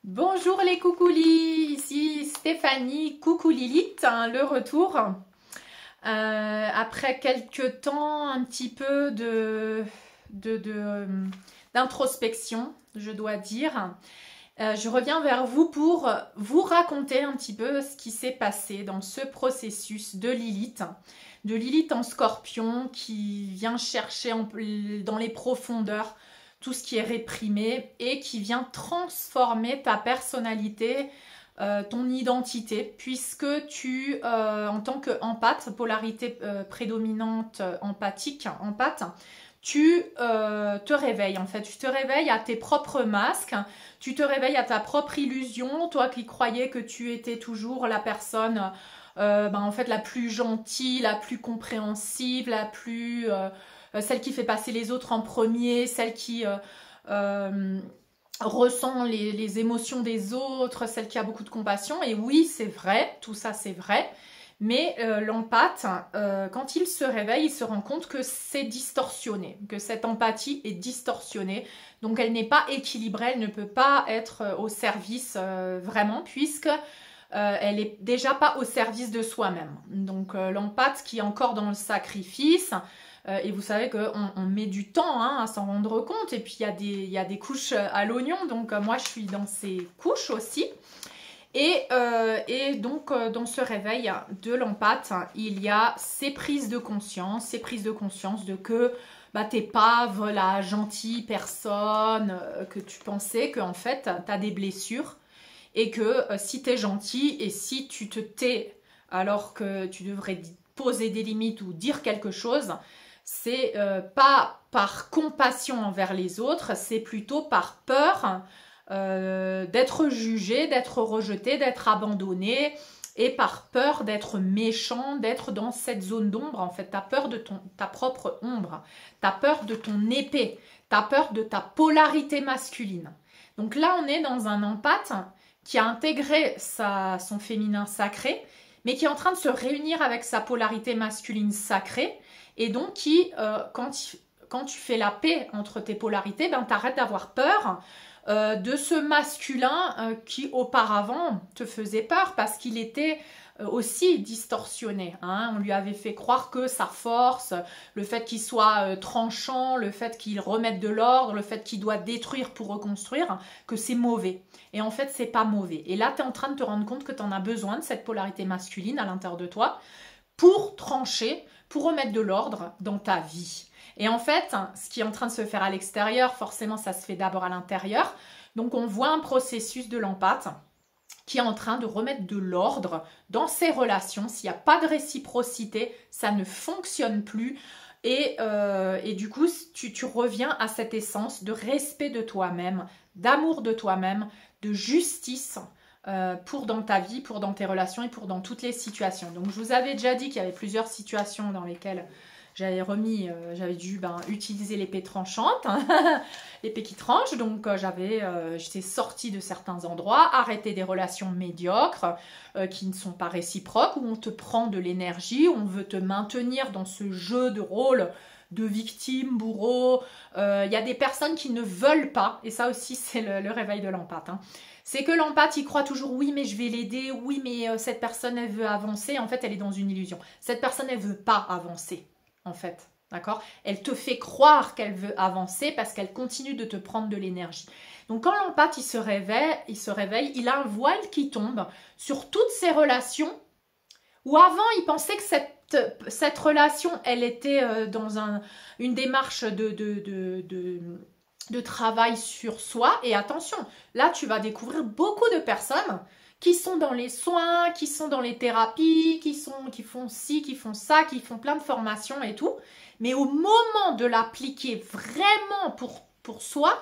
Bonjour les coucoulis, ici Stéphanie, coucou Lilith, hein, le retour. Après quelques temps, un petit peu d'introspection, je dois dire. Je reviens vers vous pour vous raconter un petit peu ce qui s'est passé dans ce processus de Lilith en Scorpion qui vient chercher dans les profondeurs tout ce qui est réprimé et qui vient transformer ta personnalité, ton identité, puisque en tant qu'empathe, polarité prédominante empathique, empathe, tu te réveilles en fait, tu te réveilles à tes propres masques, tu te réveilles à ta propre illusion, toi qui croyais que tu étais toujours la personne en fait la plus gentille, la plus compréhensive, celle qui fait passer les autres en premier, celle qui euh, ressent les émotions des autres, celle qui a beaucoup de compassion. Et oui, c'est vrai, tout ça c'est vrai. Mais l'empathe, quand il se réveille, il se rend compte que c'est distorsionné, que cette empathie est distorsionnée. Donc elle n'est pas équilibrée, elle ne peut pas être au service vraiment, puisque elle est déjà pas au service de soi-même. Donc l'empathe qui est encore dans le sacrifice, et vous savez qu'on met du temps à s'en rendre compte, et puis il y a des couches à l'oignon, donc moi je suis dans ces couches aussi. Et donc, dans ce réveil de l'empathe, il y a ces prises de conscience de que t'es pas la gentille personne que tu pensais, qu'en fait, tu as des blessures et que si tu es gentil et si tu te tais alors que tu devrais poser des limites ou dire quelque chose, c'est pas par compassion envers les autres, c'est plutôt par peur d'être jugé, d'être rejeté, d'être abandonné et par peur d'être méchant, d'être dans cette zone d'ombre. En fait, tu as peur de ta propre ombre, tu as peur de ton épée, tu as peur de ta polarité masculine. Donc là, on est dans un empathe qui a intégré son féminin sacré, mais qui est en train de se réunir avec sa polarité masculine sacrée, et donc quand tu fais la paix entre tes polarités, tu arrêtes d'avoir peur de ce masculin qui auparavant te faisait peur parce qu'il était aussi distorsionné. On lui avait fait croire que sa force, le fait qu'il soit tranchant, le fait qu'il remette de l'ordre, le fait qu'il doit détruire pour reconstruire, que c'est mauvais. Et en fait, c'est pas mauvais. Et là, tu es en train de te rendre compte que tu en as besoin de cette polarité masculine à l'intérieur de toi pour trancher, pour remettre de l'ordre dans ta vie. Et en fait, ce qui est en train de se faire à l'extérieur, forcément, ça se fait d'abord à l'intérieur. Donc, on voit un processus de l'empathe qui est en train de remettre de l'ordre dans ses relations. S'il n'y a pas de réciprocité, ça ne fonctionne plus. Et du coup, tu reviens à cette essence de respect de toi-même, d'amour de toi-même, de justice pour dans ta vie, pour dans tes relations et pour dans toutes les situations. Donc, je vous avais déjà dit qu'il y avait plusieurs situations dans lesquelles j'avais dû utiliser l'épée tranchante, l'épée qui tranche, donc j'étais sortie de certains endroits, arrêter des relations médiocres qui ne sont pas réciproques, où on te prend de l'énergie, où on veut te maintenir dans ce jeu de rôle de victime, bourreau. Il y a des personnes qui ne veulent pas, et ça aussi c'est le réveil de l'empathe. C'est que l'empathe, il croit toujours, oui, mais je vais l'aider, oui, mais cette personne, elle veut avancer. En fait, elle est dans une illusion. Cette personne, elle veut pas avancer. En fait, d'accord? Elle te fait croire qu'elle veut avancer parce qu'elle continue de te prendre de l'énergie. Donc quand l'empathe il se réveille, il a un voile qui tombe sur toutes ses relations où avant il pensait que cette relation elle était dans une démarche de travail sur soi. Et attention, là tu vas découvrir beaucoup de personnes qui sont dans les soins, qui sont dans les thérapies, qui font ci, qui font ça, qui font plein de formations et tout. Mais au moment de l'appliquer vraiment pour soi,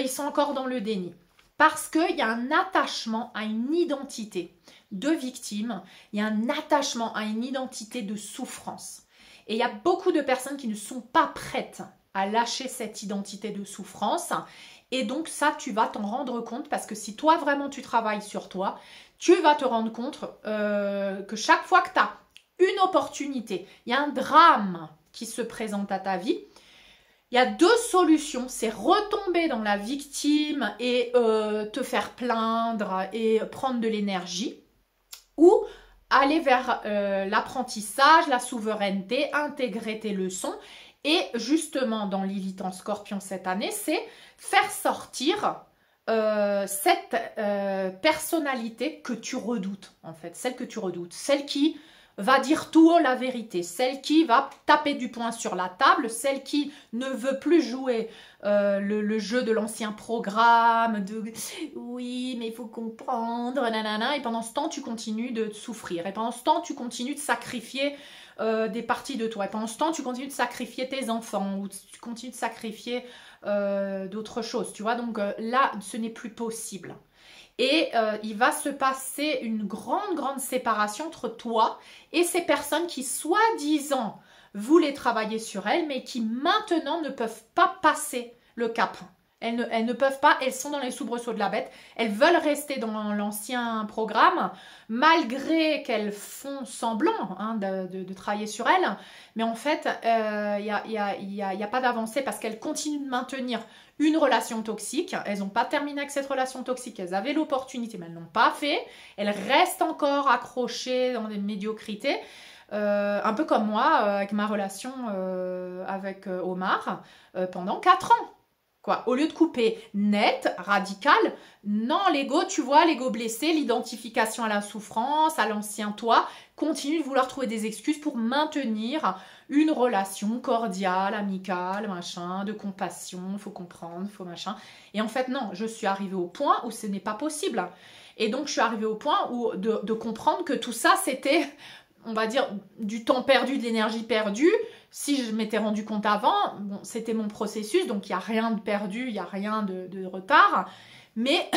ils sont encore dans le déni. Parce qu'il y a un attachement à une identité de victime, il y a un attachement à une identité de souffrance. Et il y a beaucoup de personnes qui ne sont pas prêtes à lâcher cette identité de souffrance. Et donc ça, tu vas t'en rendre compte parce que si toi vraiment tu travailles sur toi, tu vas te rendre compte que chaque fois que tu as une opportunité, il y a un drame qui se présente à ta vie, il y a deux solutions, c'est retomber dans la victime et te faire plaindre et prendre de l'énergie, ou aller vers l'apprentissage, la souveraineté, intégrer tes leçons. Et justement, dans Lilith en Scorpion cette année, c'est faire sortir cette personnalité que tu redoutes, en fait, celle que tu redoutes, celle qui va dire tout haut la vérité, celle qui va taper du poing sur la table, celle qui ne veut plus jouer le jeu de l'ancien programme, de oui, mais il faut comprendre, nanana, et pendant ce temps, tu continues de souffrir, et pendant ce temps, tu continues de sacrifier des parties de toi, et pendant ce temps, tu continues de sacrifier tes enfants, ou tu continues de sacrifier d'autres choses, tu vois, donc là, ce n'est plus possible. Et il va se passer une grande séparation entre toi et ces personnes qui, soi-disant, voulaient travailler sur elles, mais qui maintenant ne peuvent pas passer le cap. Elles ne peuvent pas, elles sont dans les soubresauts de la bête. Elles veulent rester dans l'ancien programme, malgré qu'elles font semblant de travailler sur elles. Mais en fait, il n'y a pas d'avancée parce qu'elles continuent de maintenir une relation toxique. Elles n'ont pas terminé avec cette relation toxique. Elles avaient l'opportunité, mais elles ne l'ont pas fait. Elles restent encore accrochées dans des médiocrités. Un peu comme moi, avec ma relation avec Omar, pendant 4 ans. Quoi, au lieu de couper net, radical, non, l'ego, tu vois, l'ego blessé, l'identification à la souffrance, à l'ancien toi, continue de vouloir trouver des excuses pour maintenir une relation cordiale, amicale, machin, de compassion, faut comprendre, faut machin. Et en fait, non, je suis arrivée au point où ce n'est pas possible. Et donc, je suis arrivée au point où de comprendre que tout ça, c'était, on va dire, du temps perdu, de l'énergie perdue. Si je m'étais rendu compte avant, bon, c'était mon processus, donc il n'y a rien de perdu, il n'y a rien de retard. Mais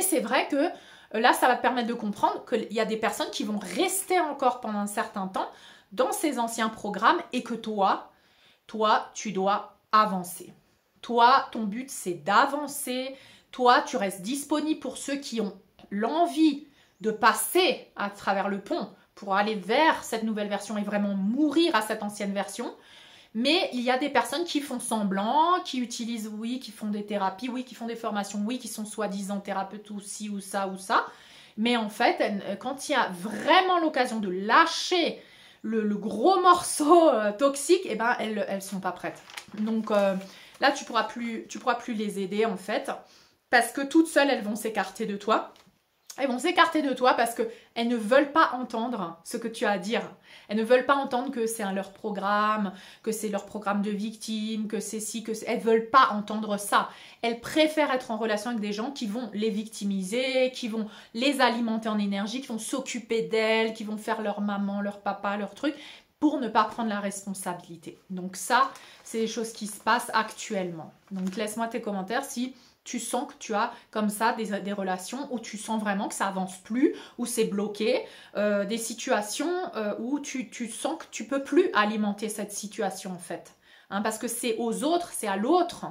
c'est vrai que là, ça va te permettre de comprendre qu'il y a des personnes qui vont rester encore pendant un certain temps dans ces anciens programmes et que toi, tu dois avancer. Toi, ton but, c'est d'avancer. Toi, tu restes disponible pour ceux qui ont l'envie de passer à travers le pont pour aller vers cette nouvelle version et vraiment mourir à cette ancienne version. Mais il y a des personnes qui font semblant, qui utilisent, oui, qui font des thérapies, oui, qui font des formations, oui, qui sont soi-disant thérapeutes ou ci ou ça ou ça. Mais en fait, quand il y a vraiment l'occasion de lâcher le gros morceau toxique, eh ben, elles sont pas prêtes. Donc là, tu pourras plus les aider en fait, parce que toutes seules, elles vont s'écarter de toi. Elles vont s'écarter de toi parce qu'elles ne veulent pas entendre ce que tu as à dire. Elles ne veulent pas entendre que c'est leur programme, que c'est leur programme de victime, que c'est ci, que c'est... Elles ne veulent pas entendre ça. Elles préfèrent être en relation avec des gens qui vont les victimiser, qui vont les alimenter en énergie, qui vont s'occuper d'elles, qui vont faire leur maman, leur papa, leur truc, pour ne pas prendre la responsabilité. Donc ça, c'est les choses qui se passent actuellement. Donc laisse-moi tes commentaires si tu sens que tu as comme ça des relations où tu sens vraiment que ça avance plus, où c'est bloqué, des situations où tu sens que tu peux plus alimenter cette situation en fait. Hein, parce que c'est aux autres, c'est à l'autre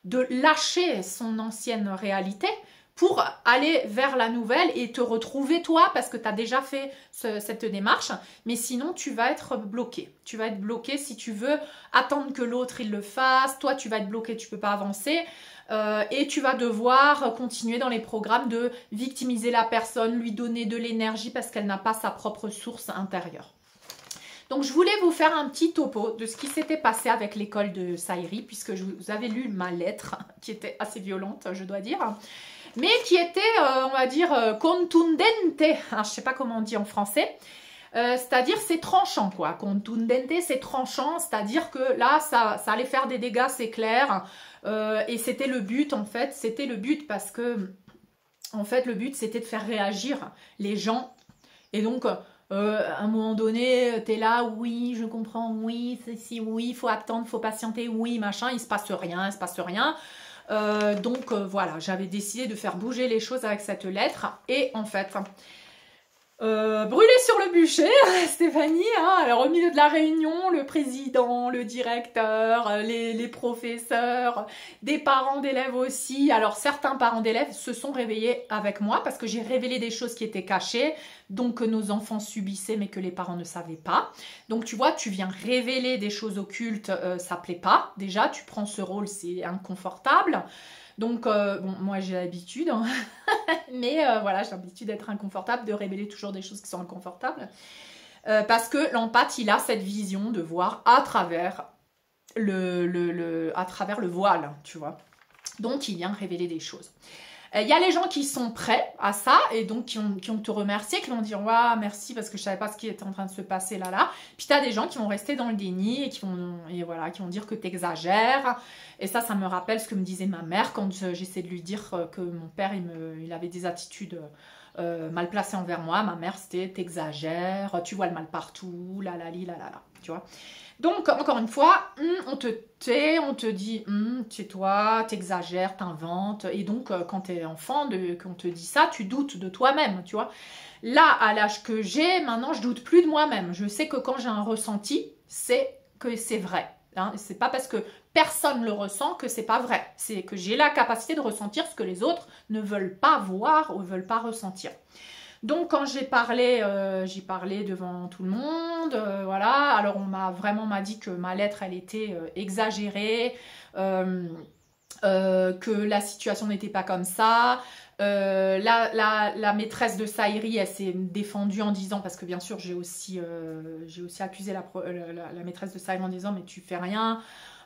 de lâcher son ancienne réalité pour aller vers la nouvelle et te retrouver toi parce que tu as déjà fait cette démarche. Mais sinon, tu vas être bloqué. Tu vas être bloqué si tu veux attendre que l'autre il le fasse. Toi, tu vas être bloqué, tu ne peux pas avancer. Et tu vas devoir continuer dans les programmes de victimiser la personne, lui donner de l'énergie parce qu'elle n'a pas sa propre source intérieure. Donc, je voulais vous faire un petit topo de ce qui s'était passé avec l'école de Saïri, puisque je vous avais lu ma lettre, qui était assez violente, je dois dire, mais qui était, on va dire, contundente. Alors, je ne sais pas comment on dit en français. C'est-à-dire c'est tranchant quoi, contundente c'est tranchant, c'est-à-dire que là ça allait faire des dégâts, c'est clair, et c'était le but en fait, c'était le but parce que en fait le but c'était de faire réagir les gens, et donc à un moment donné t'es là, oui je comprends, oui c'est si, oui il faut attendre, il faut patienter, oui machin, il se passe rien, donc voilà, j'avais décidé de faire bouger les choses avec cette lettre, et en fait brûlé sur le bûcher, Stéphanie, hein. Alors au milieu de la réunion, le président, le directeur, les professeurs, des parents d'élèves aussi. Alors certains parents d'élèves se sont réveillés avec moi parce que j'ai révélé des choses qui étaient cachées, donc que nos enfants subissaient mais que les parents ne savaient pas. Donc tu vois, tu viens révéler des choses occultes, ça plaît pas. Déjà, tu prends ce rôle, c'est inconfortable. Donc, bon, moi j'ai l'habitude, hein. Mais voilà, j'ai l'habitude d'être inconfortable, de révéler toujours des choses qui sont inconfortables. Parce que l'empathe, il a cette vision de voir à travers à travers le voile, tu vois. Donc, il vient révéler des choses. Il y a les gens qui sont prêts à ça et donc qui ont te remercié, qui vont dire waouh, merci parce que je savais pas ce qui était en train de se passer là. Puis tu as des gens qui vont rester dans le déni et qui vont dire que tu exagères. Et ça me rappelle ce que me disait ma mère quand j'essaie de lui dire que mon père il avait des attitudes mal placées envers moi. Ma mère c'était t'exagères, tu vois le mal partout, la, tu vois. Donc, encore une fois, on te tait, on te dit, tais-toi, t'exagères, t'inventes. Et donc, quand t'es enfant, qu'on te dit ça, tu doutes de toi-même, tu vois. Là, à l'âge que j'ai, maintenant, je doute plus de moi-même. Je sais que quand j'ai un ressenti, c'est que c'est vrai. Hein. C'est pas parce que personne le ressent que c'est pas vrai. C'est que j'ai la capacité de ressentir ce que les autres ne veulent pas voir ou ne veulent pas ressentir. Donc quand j'ai parlé devant tout le monde, voilà. Alors on m'a dit que ma lettre elle était exagérée, que la situation n'était pas comme ça. La maîtresse de Saïri, elle s'est défendue en disant, parce que bien sûr j'ai aussi accusé la maîtresse de Saïri en disant mais tu fais rien.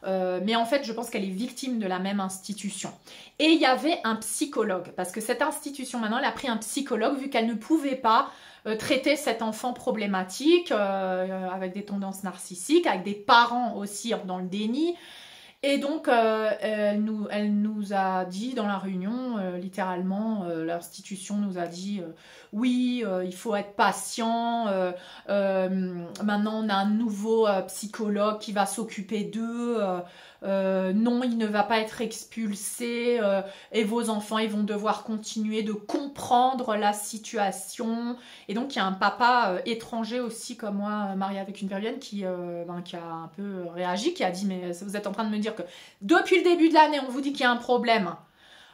Mais en fait, je pense qu'elle est victime de la même institution. Et il y avait un psychologue, parce que cette institution, maintenant, elle a pris un psychologue, vu qu'elle ne pouvait pas traiter cet enfant problématique, avec des tendances narcissiques, avec des parents aussi dans le déni. Et donc, elle nous a dit dans la réunion, littéralement, l'institution nous a dit oui, il faut être patient. Maintenant, on a un nouveau psychologue qui va s'occuper d'eux. Non, il ne va pas être expulsé. Et vos enfants, ils vont devoir continuer de comprendre la situation. Et donc, il y a un papa étranger aussi, comme moi, marié avec une Péruvienne, qui a un peu réagi, qui a dit, mais vous êtes en train de me dire que depuis le début de l'année, on vous dit qu'il y a un problème.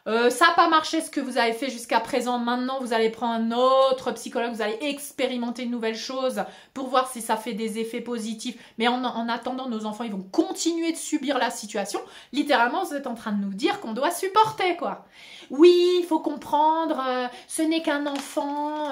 Ça n'a pas marché ce que vous avez fait jusqu'à présent. Maintenant, vous allez prendre un autre psychologue, vous allez expérimenter une nouvelle chose pour voir si ça fait des effets positifs. Mais en attendant, nos enfants, ils vont continuer de subir la situation. Littéralement, vous êtes en train de nous dire qu'on doit supporter, quoi. Oui, il faut comprendre, ce n'est qu'un enfant.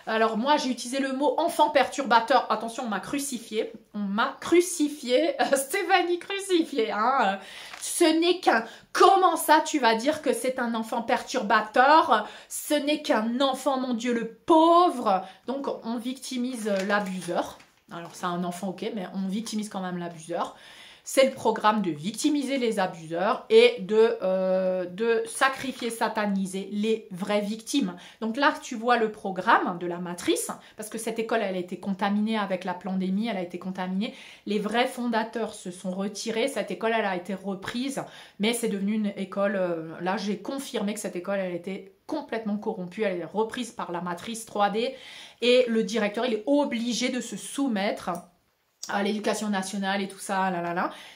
Alors moi, j'ai utilisé le mot enfant perturbateur. Attention, on m'a crucifié. On m'a crucifié. Stéphanie crucifiée, hein. Ce n'est qu'un... Comment ça, tu vas dire que c'est un enfant perturbateur? Ce n'est qu'un enfant, mon Dieu, le pauvre. Donc, on victimise l'abuseur. Alors, c'est un enfant, ok, mais on victimise quand même l'abuseur. C'est le programme de victimiser les abuseurs et de sacrifier, sataniser les vraies victimes. Donc là, tu vois le programme de la matrice, parce que cette école, elle a été contaminée avec la pandémie, elle a été contaminée. Les vrais fondateurs se sont retirés, cette école, elle a été reprise, mais c'est devenu une école, là, j'ai confirmé que cette école, elle était complètement corrompue, elle est reprise par la matrice 3D, et le directeur, il est obligé de se soumettre à l'éducation nationale et tout ça,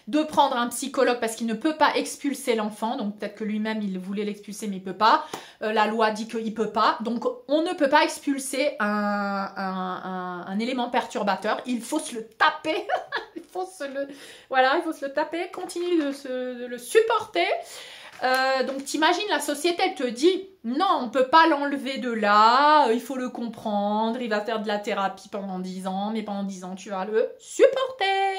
de prendre un psychologue parce qu'il ne peut pas expulser l'enfant, donc peut-être que lui-même il voulait l'expulser mais il peut pas, la loi dit qu'il peut pas, donc on ne peut pas expulser un élément perturbateur, il faut se le taper, il faut se le taper, continue de le supporter. Donc t'imagines, la société elle te dit non, on peut pas l'enlever de là, il faut le comprendre, il va faire de la thérapie pendant 10 ans, mais pendant 10 ans tu vas le supporter.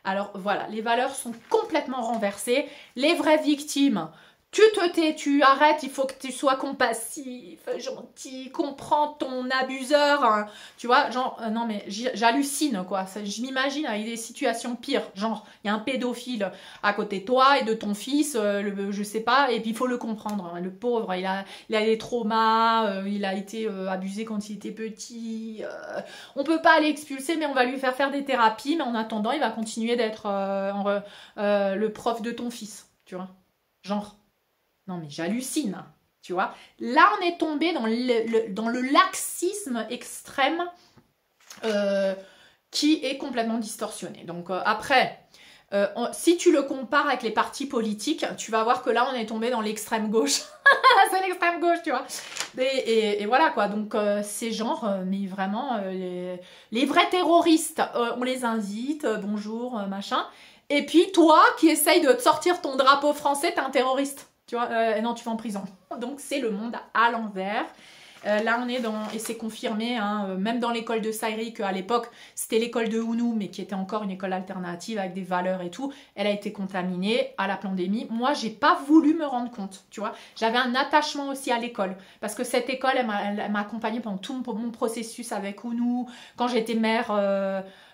Alors voilà, les valeurs sont complètement renversées, les vraies victimes, tu te tais, tu arrêtes, il faut que tu sois compassif, gentil, comprends ton abuseur, hein. Tu vois, genre, non mais j'hallucine quoi, je m'imagine avec des situations pires, genre, il y a un pédophile à côté de toi et de ton fils, je sais pas, et puis il faut le comprendre, hein. Le pauvre, il a des traumas, il a été abusé quand il était petit, on peut pas aller expulser, mais on va lui faire des thérapies, mais en attendant, il va continuer d'être le prof de ton fils, tu vois, genre. Non mais j'hallucine. tu vois. Là, on est tombé dans le laxisme extrême qui est complètement distorsionné. Donc après, si tu le compares avec les partis politiques, tu vas voir que là, on est tombé dans l'extrême gauche. C'est l'extrême gauche, tu vois. Et voilà, quoi. Donc, ces genres, mais vraiment, les vrais terroristes, on les invite, bonjour, machin. Et puis, toi, qui essaye de te sortir ton drapeau français, t'es un terroriste. Tu vois, non, tu vas en prison. Donc, c'est le monde à l'envers. Là, on est dans, et c'est confirmé, hein, même dans l'école de Saïri, qu'à l'époque, c'était l'école de Ounou, mais qui était encore une école alternative avec des valeurs et tout. Elle a été contaminée à la pandémie. Moi, j'ai pas voulu me rendre compte, tu vois. J'avais un attachement aussi à l'école, parce que cette école, elle m'a accompagnée pendant tout mon processus avec Ounou. Quand j'étais mère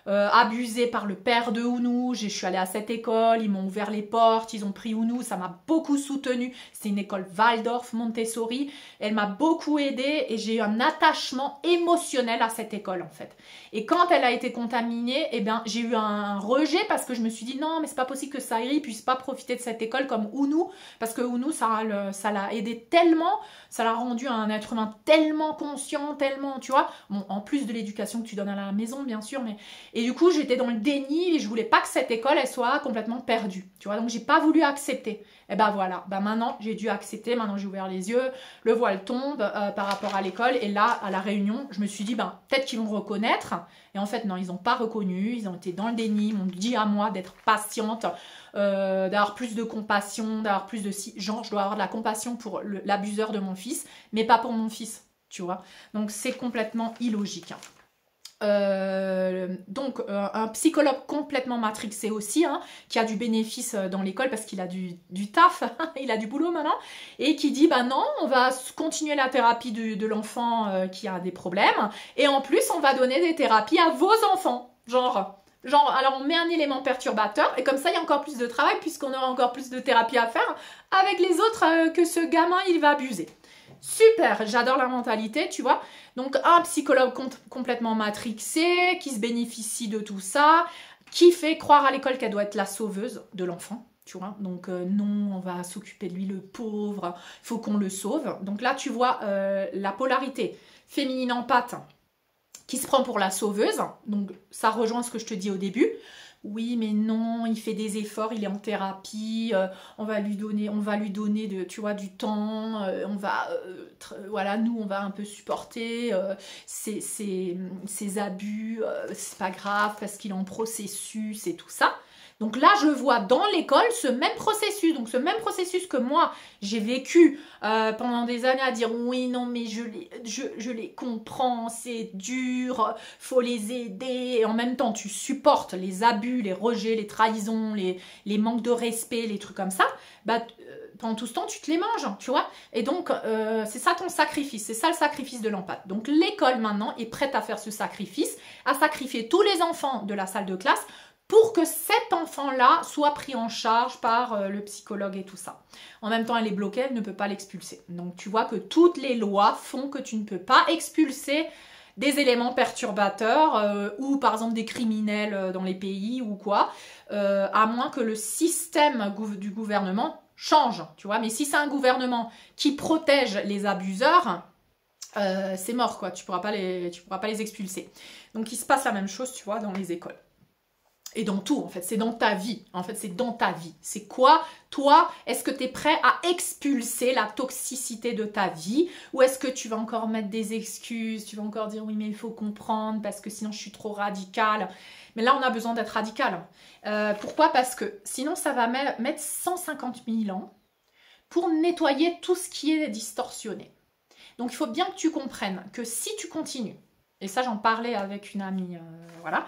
abusée par le père de Ounou, je suis allée à cette école, ils m'ont ouvert les portes, ils ont pris Ounou, ça m'a beaucoup soutenue. C'est une école Waldorf Montessori, elle m'a beaucoup aidée et j'ai eu un attachement émotionnel à cette école en fait. Et quand elle a été contaminée, eh bien, j'ai eu un rejet parce que je me suis dit non mais c'est pas possible que Saïri puisse pas profiter de cette école comme Ounou, parce que Ounou ça l'a aidé tellement, ça l'a rendu un être humain tellement conscient, tellement, tu vois, bon, en plus de l'éducation que tu donnes à la maison bien sûr, mais et du coup, j'étais dans le déni et je voulais pas que cette école, elle soit complètement perdue. Tu vois, donc j'ai pas voulu accepter. Et ben voilà, ben maintenant, j'ai dû accepter. Maintenant, j'ai ouvert les yeux, le voile tombe par rapport à l'école. Et là, à la réunion, je me suis dit, ben peut-être qu'ils vont reconnaître. Et en fait, non, ils n'ont pas reconnu. Ils ont été dans le déni. Ils m'ont dit à moi d'être patiente, d'avoir plus de compassion, d'avoir plus de... Genre, je dois avoir de la compassion pour l'abuseur de mon fils, mais pas pour mon fils, tu vois. Donc, c'est complètement illogique, hein. Donc un psychologue complètement matrixé aussi, hein, qui a du bénéfice dans l'école parce qu'il a du taf, il a du boulot maintenant, et qui dit bah non, on va continuer la thérapie de l'enfant qui a des problèmes, et en plus on va donner des thérapies à vos enfants, genre alors on met un élément perturbateur, et comme ça il y a encore plus de travail puisqu'on aura encore plus de thérapie à faire avec les autres que ce gamin il va abuser. Super, j'adore la mentalité, tu vois. Donc un psychologue complètement matrixé, qui se bénéficie de tout ça, qui fait croire à l'école qu'elle doit être la sauveuse de l'enfant, tu vois. Donc non, on va s'occuper de lui, le pauvre, il faut qu'on le sauve. Donc là, tu vois la polarité féminine empathe qui se prend pour la sauveuse. Donc ça rejoint ce que je te dis au début. Oui, mais non, il fait des efforts, il est en thérapie, on va lui donner tu vois, du temps, voilà, nous, on va un peu supporter ses abus, c'est pas grave parce qu'il est en processus et tout ça. Donc là, je vois dans l'école ce même processus. Donc ce même processus que moi, j'ai vécu pendant des années à dire oui, non, mais je les comprends, c'est dur, faut les aider. Et en même temps, tu supportes les abus, les rejets, les trahisons, les manques de respect, les trucs comme ça. Bah, pendant tout ce temps, tu te les manges, tu vois. Et donc, c'est ça ton sacrifice. C'est ça le sacrifice de l'empathe. Donc l'école maintenant est prête à faire ce sacrifice, à sacrifier tous les enfants de la salle de classe pour que cet enfant-là soit pris en charge par le psychologue et tout ça. En même temps, elle est bloquée, elle ne peut pas l'expulser. Donc, tu vois que toutes les lois font que tu ne peux pas expulser des éléments perturbateurs ou, par exemple, des criminels dans les pays ou quoi, à moins que le système du gouvernement change, tu vois. Mais si c'est un gouvernement qui protège les abuseurs, c'est mort, quoi. Tu pourras pas les expulser. Donc, il se passe la même chose, tu vois, dans les écoles. Et dans tout, en fait, c'est dans ta vie. En fait, c'est dans ta vie. C'est quoi, toi, est-ce que tu es prêt à expulser la toxicité de ta vie? Ou est-ce que tu vas encore mettre des excuses? Tu vas encore dire, oui, mais il faut comprendre parce que sinon, je suis trop radicale. Mais là, on a besoin d'être radical. Pourquoi? Parce que sinon, ça va mettre 150 000 ans pour nettoyer tout ce qui est distorsionné. Donc, il faut bien que tu comprennes que si tu continues, et ça, j'en parlais avec une amie, voilà.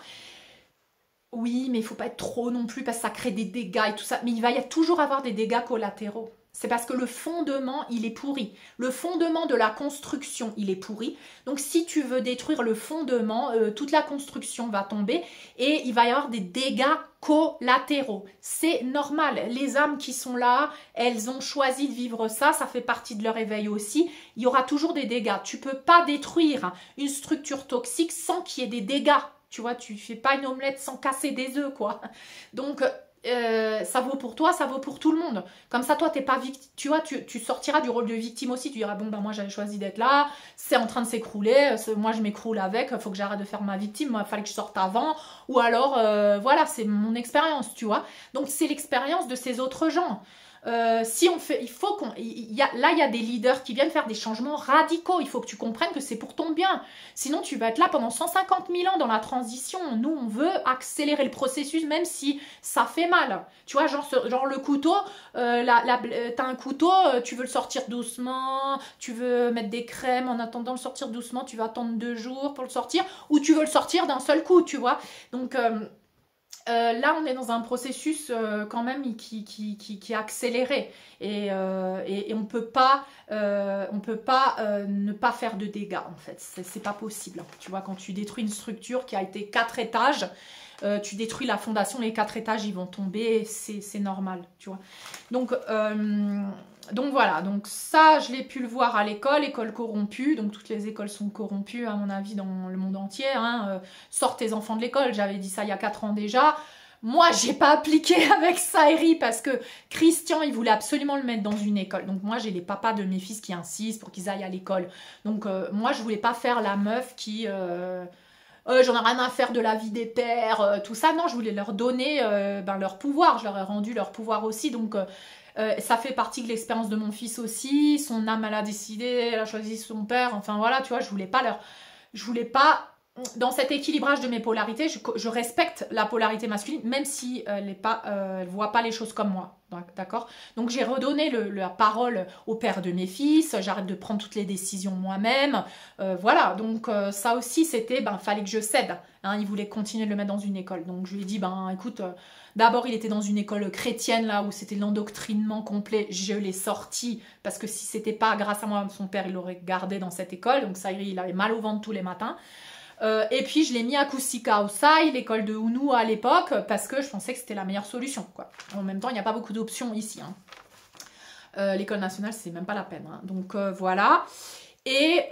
Oui, mais il ne faut pas être trop non plus parce que ça crée des dégâts et tout ça. Mais il va y toujours avoir des dégâts collatéraux. C'est parce que le fondement, il est pourri. Le fondement de la construction, il est pourri. Donc, si tu veux détruire le fondement, toute la construction va tomber et il va y avoir des dégâts collatéraux. C'est normal. Les âmes qui sont là, elles ont choisi de vivre ça. Ça fait partie de leur éveil aussi. Il y aura toujours des dégâts. Tu ne peux pas détruire une structure toxique sans qu'il y ait des dégâts. Tu vois, tu fais pas une omelette sans casser des œufs, quoi. Donc, ça vaut pour toi, ça vaut pour tout le monde. Comme ça, toi, t'es pas victime. Tu vois, tu sortiras du rôle de victime aussi. Tu diras, bon, bah, moi, j'avais choisi d'être là. C'est en train de s'écrouler. Moi, je m'écroule avec. Il faut que j'arrête de faire ma victime. Moi, il fallait que je sorte avant. Ou alors, voilà, c'est mon expérience, tu vois. Donc, c'est l'expérience de ces autres gens. Si on fait, il faut qu'on, là il y a des leaders qui viennent faire des changements radicaux. Il faut que tu comprennes que c'est pour ton bien. Sinon tu vas être là pendant 150 000 ans dans la transition. Nous on veut accélérer le processus même si ça fait mal. Tu vois genre le couteau, t'as un couteau, tu veux le sortir doucement, tu veux mettre des crèmes en attendant le sortir doucement, tu vas attendre 2 jours pour le sortir, ou tu veux le sortir d'un seul coup, tu vois. Donc là, on est dans un processus quand même qui est accéléré et on peut pas ne pas faire de dégâts en fait. C'est pas possible. Tu vois, quand tu détruis une structure qui a été 4 étages, tu détruis la fondation, les 4 étages ils vont tomber, c'est normal, tu vois. Donc voilà, donc ça je l'ai pu le voir à l'école, école corrompue, donc toutes les écoles sont corrompues à mon avis dans le monde entier, hein. Sort tes enfants de l'école, j'avais dit ça il y a 4 ans déjà. Moi j'ai pas appliqué avec Saïri parce que Christian il voulait absolument le mettre dans une école, donc moi j'ai les papas de mes fils qui insistent pour qu'ils aillent à l'école, donc moi je voulais pas faire la meuf qui... j'en ai rien à faire de la vie des pères, tout ça, non, je voulais leur donner leur pouvoir, je leur ai rendu leur pouvoir aussi, donc... ça fait partie de l'expérience de mon fils aussi. Son âme, elle a décidé, elle a choisi son père. Enfin voilà, tu vois, je voulais pas. Dans cet équilibrage de mes polarités, je respecte la polarité masculine, même si elle ne voit pas les choses comme moi. D'accord? Donc j'ai redonné la parole au père de mes fils, j'arrête de prendre toutes les décisions moi-même. Voilà, donc ça aussi c'était, fallait que je cède. Hein, il voulait continuer de le mettre dans une école. Donc je lui ai dit, écoute, d'abord il était dans une école chrétienne là où c'était l'endoctrinement complet, je l'ai sorti parce que si c'était pas grâce à moi, son père il l'aurait gardé dans cette école. Donc ça il avait mal au ventre tous les matins. Et puis je l'ai mis à Kusika Osai, l'école de Unu à l'époque, parce que je pensais que c'était la meilleure solution, quoi. En même temps, il n'y a pas beaucoup d'options ici. Hein. L'école nationale, c'est même pas la peine. Hein. Donc voilà. Et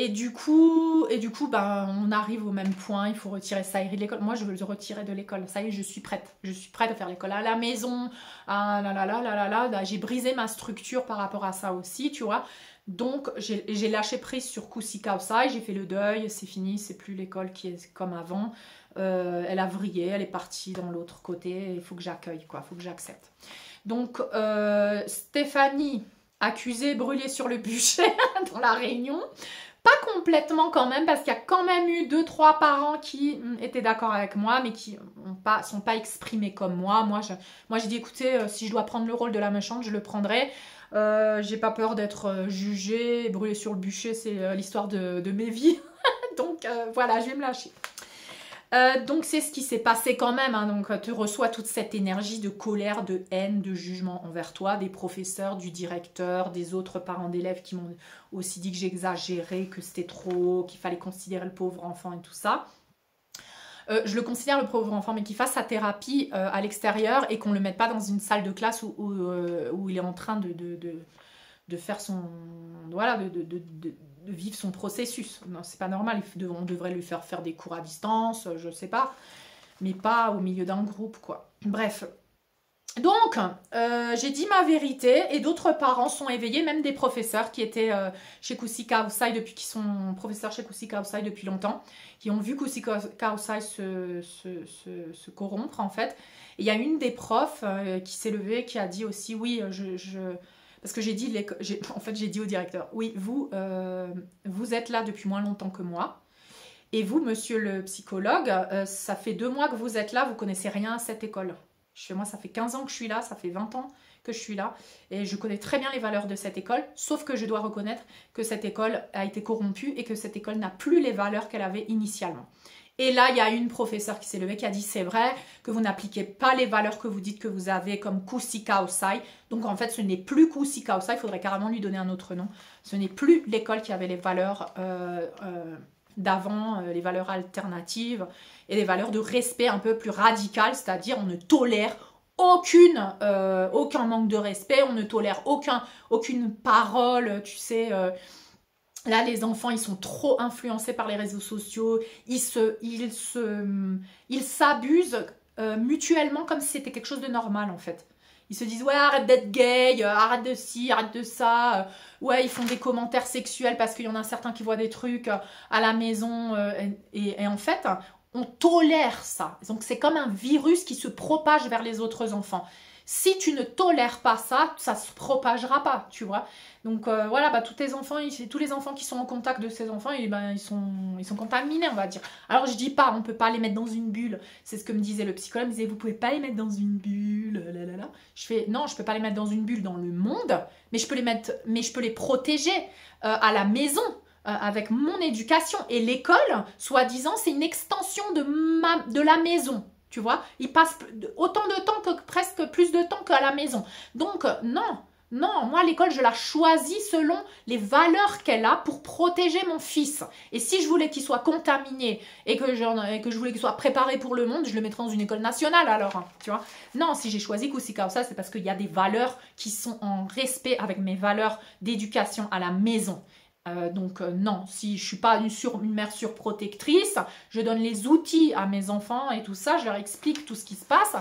du coup, on arrive au même point. Il faut retirer Saïri de l'école. Moi, je veux le retirer de l'école. Ça y est, je suis prête. Je suis prête à faire l'école à la maison. Ah là là là là là là. J'ai brisé ma structure par rapport à ça aussi, tu vois. Donc, j'ai lâché prise sur Kusika Osai, j'ai fait le deuil, c'est fini, c'est plus l'école qui est comme avant. Elle a vrillé, elle est partie dans l'autre côté, il faut que j'accueille, quoi, il faut que j'accepte. Donc, Stéphanie, accusée, brûlée sur le bûcher dans la réunion. Pas complètement quand même, parce qu'il y a quand même eu 2-3 parents qui étaient d'accord avec moi, mais qui ne sont pas exprimés comme moi. Moi, j'ai dit, écoutez, si je dois prendre le rôle de la méchante, je le prendrai. J'ai pas peur d'être jugée, brûlée sur le bûcher, c'est l'histoire de mes vies. Donc voilà, je vais me lâcher. Donc c'est ce qui s'est passé quand même. Hein. Donc tu reçois toute cette énergie de colère, de haine, de jugement envers toi, des professeurs, du directeur, des autres parents d'élèves qui m'ont aussi dit que j'exagérais, que c'était trop, qu'il fallait considérer le pauvre enfant et tout ça. Je le considère le pauvre enfant, mais qu'il fasse sa thérapie à l'extérieur et qu'on ne le mette pas dans une salle de classe où il est en train de faire son... Voilà, de vivre son processus. Non, c'est pas normal, on devrait lui faire des cours à distance, je sais pas, mais pas au milieu d'un groupe, quoi. Bref. Donc, j'ai dit ma vérité et d'autres parents sont éveillés, même des professeurs qui étaient chez Kusika Osai qui sont professeurs chez Kusika Osai depuis longtemps, qui ont vu Kusika Osai se corrompre en fait. Et il y a une des profs qui s'est levée, qui a dit aussi, oui, parce que j'ai dit au directeur, oui, vous êtes là depuis moins longtemps que moi. Et vous, monsieur le psychologue, ça fait 2 mois que vous êtes là, vous connaissez rien à cette école. Moi, ça fait 15 ans que je suis là, ça fait 20 ans que je suis là. Et je connais très bien les valeurs de cette école, sauf que je dois reconnaître que cette école a été corrompue et que cette école n'a plus les valeurs qu'elle avait initialement. Et là, il y a une professeure qui s'est levée qui a dit, c'est vrai que vous n'appliquez pas les valeurs que vous dites que vous avez comme Kusika Osai. Donc en fait, ce n'est plus Kusika Osai, il faudrait carrément lui donner un autre nom. Ce n'est plus l'école qui avait les valeurs d'avant, les valeurs alternatives et les valeurs de respect un peu plus radicales, c'est-à-dire on ne tolère aucun manque de respect, on ne tolère aucune parole, tu sais... Là, les enfants, ils sont trop influencés par les réseaux sociaux, ils s'abusent mutuellement comme si c'était quelque chose de normal en fait. Ils se disent ouais arrête d'être gay, arrête de ci, arrête de ça, ouais ils font des commentaires sexuels parce qu'il y en a certains qui voient des trucs à la maison et en fait on tolère ça. Donc c'est comme un virus qui se propage vers les autres enfants. Si tu ne tolères pas ça, ça se propagera pas, tu vois. Donc voilà, bah, tous les enfants qui sont en contact de ces enfants, ils sont contaminés, on va dire. Alors je dis pas, on peut pas les mettre dans une bulle. C'est ce que me disait le psychologue, il me disait vous pouvez pas les mettre dans une bulle. Là. Je fais non, je peux pas les mettre dans une bulle dans le monde, mais je peux les protéger à la maison. Avec mon éducation et l'école, soi-disant, c'est une extension de la maison. Tu vois, ils passent autant de temps que presque plus de temps qu'à la maison. Donc, non, moi, l'école, je la choisis selon les valeurs qu'elle a pour protéger mon fils. Et si je voulais qu'il soit contaminé et que je voulais qu'il soit préparé pour le monde, je le mettrais dans une école nationale alors, hein, tu vois. Non, si j'ai choisi Kusika, c'est parce qu'il y a des valeurs qui sont en respect avec mes valeurs d'éducation à la maison. Donc non, si je suis pas une mère surprotectrice, je donne les outils à mes enfants et tout ça, je leur explique tout ce qui se passe,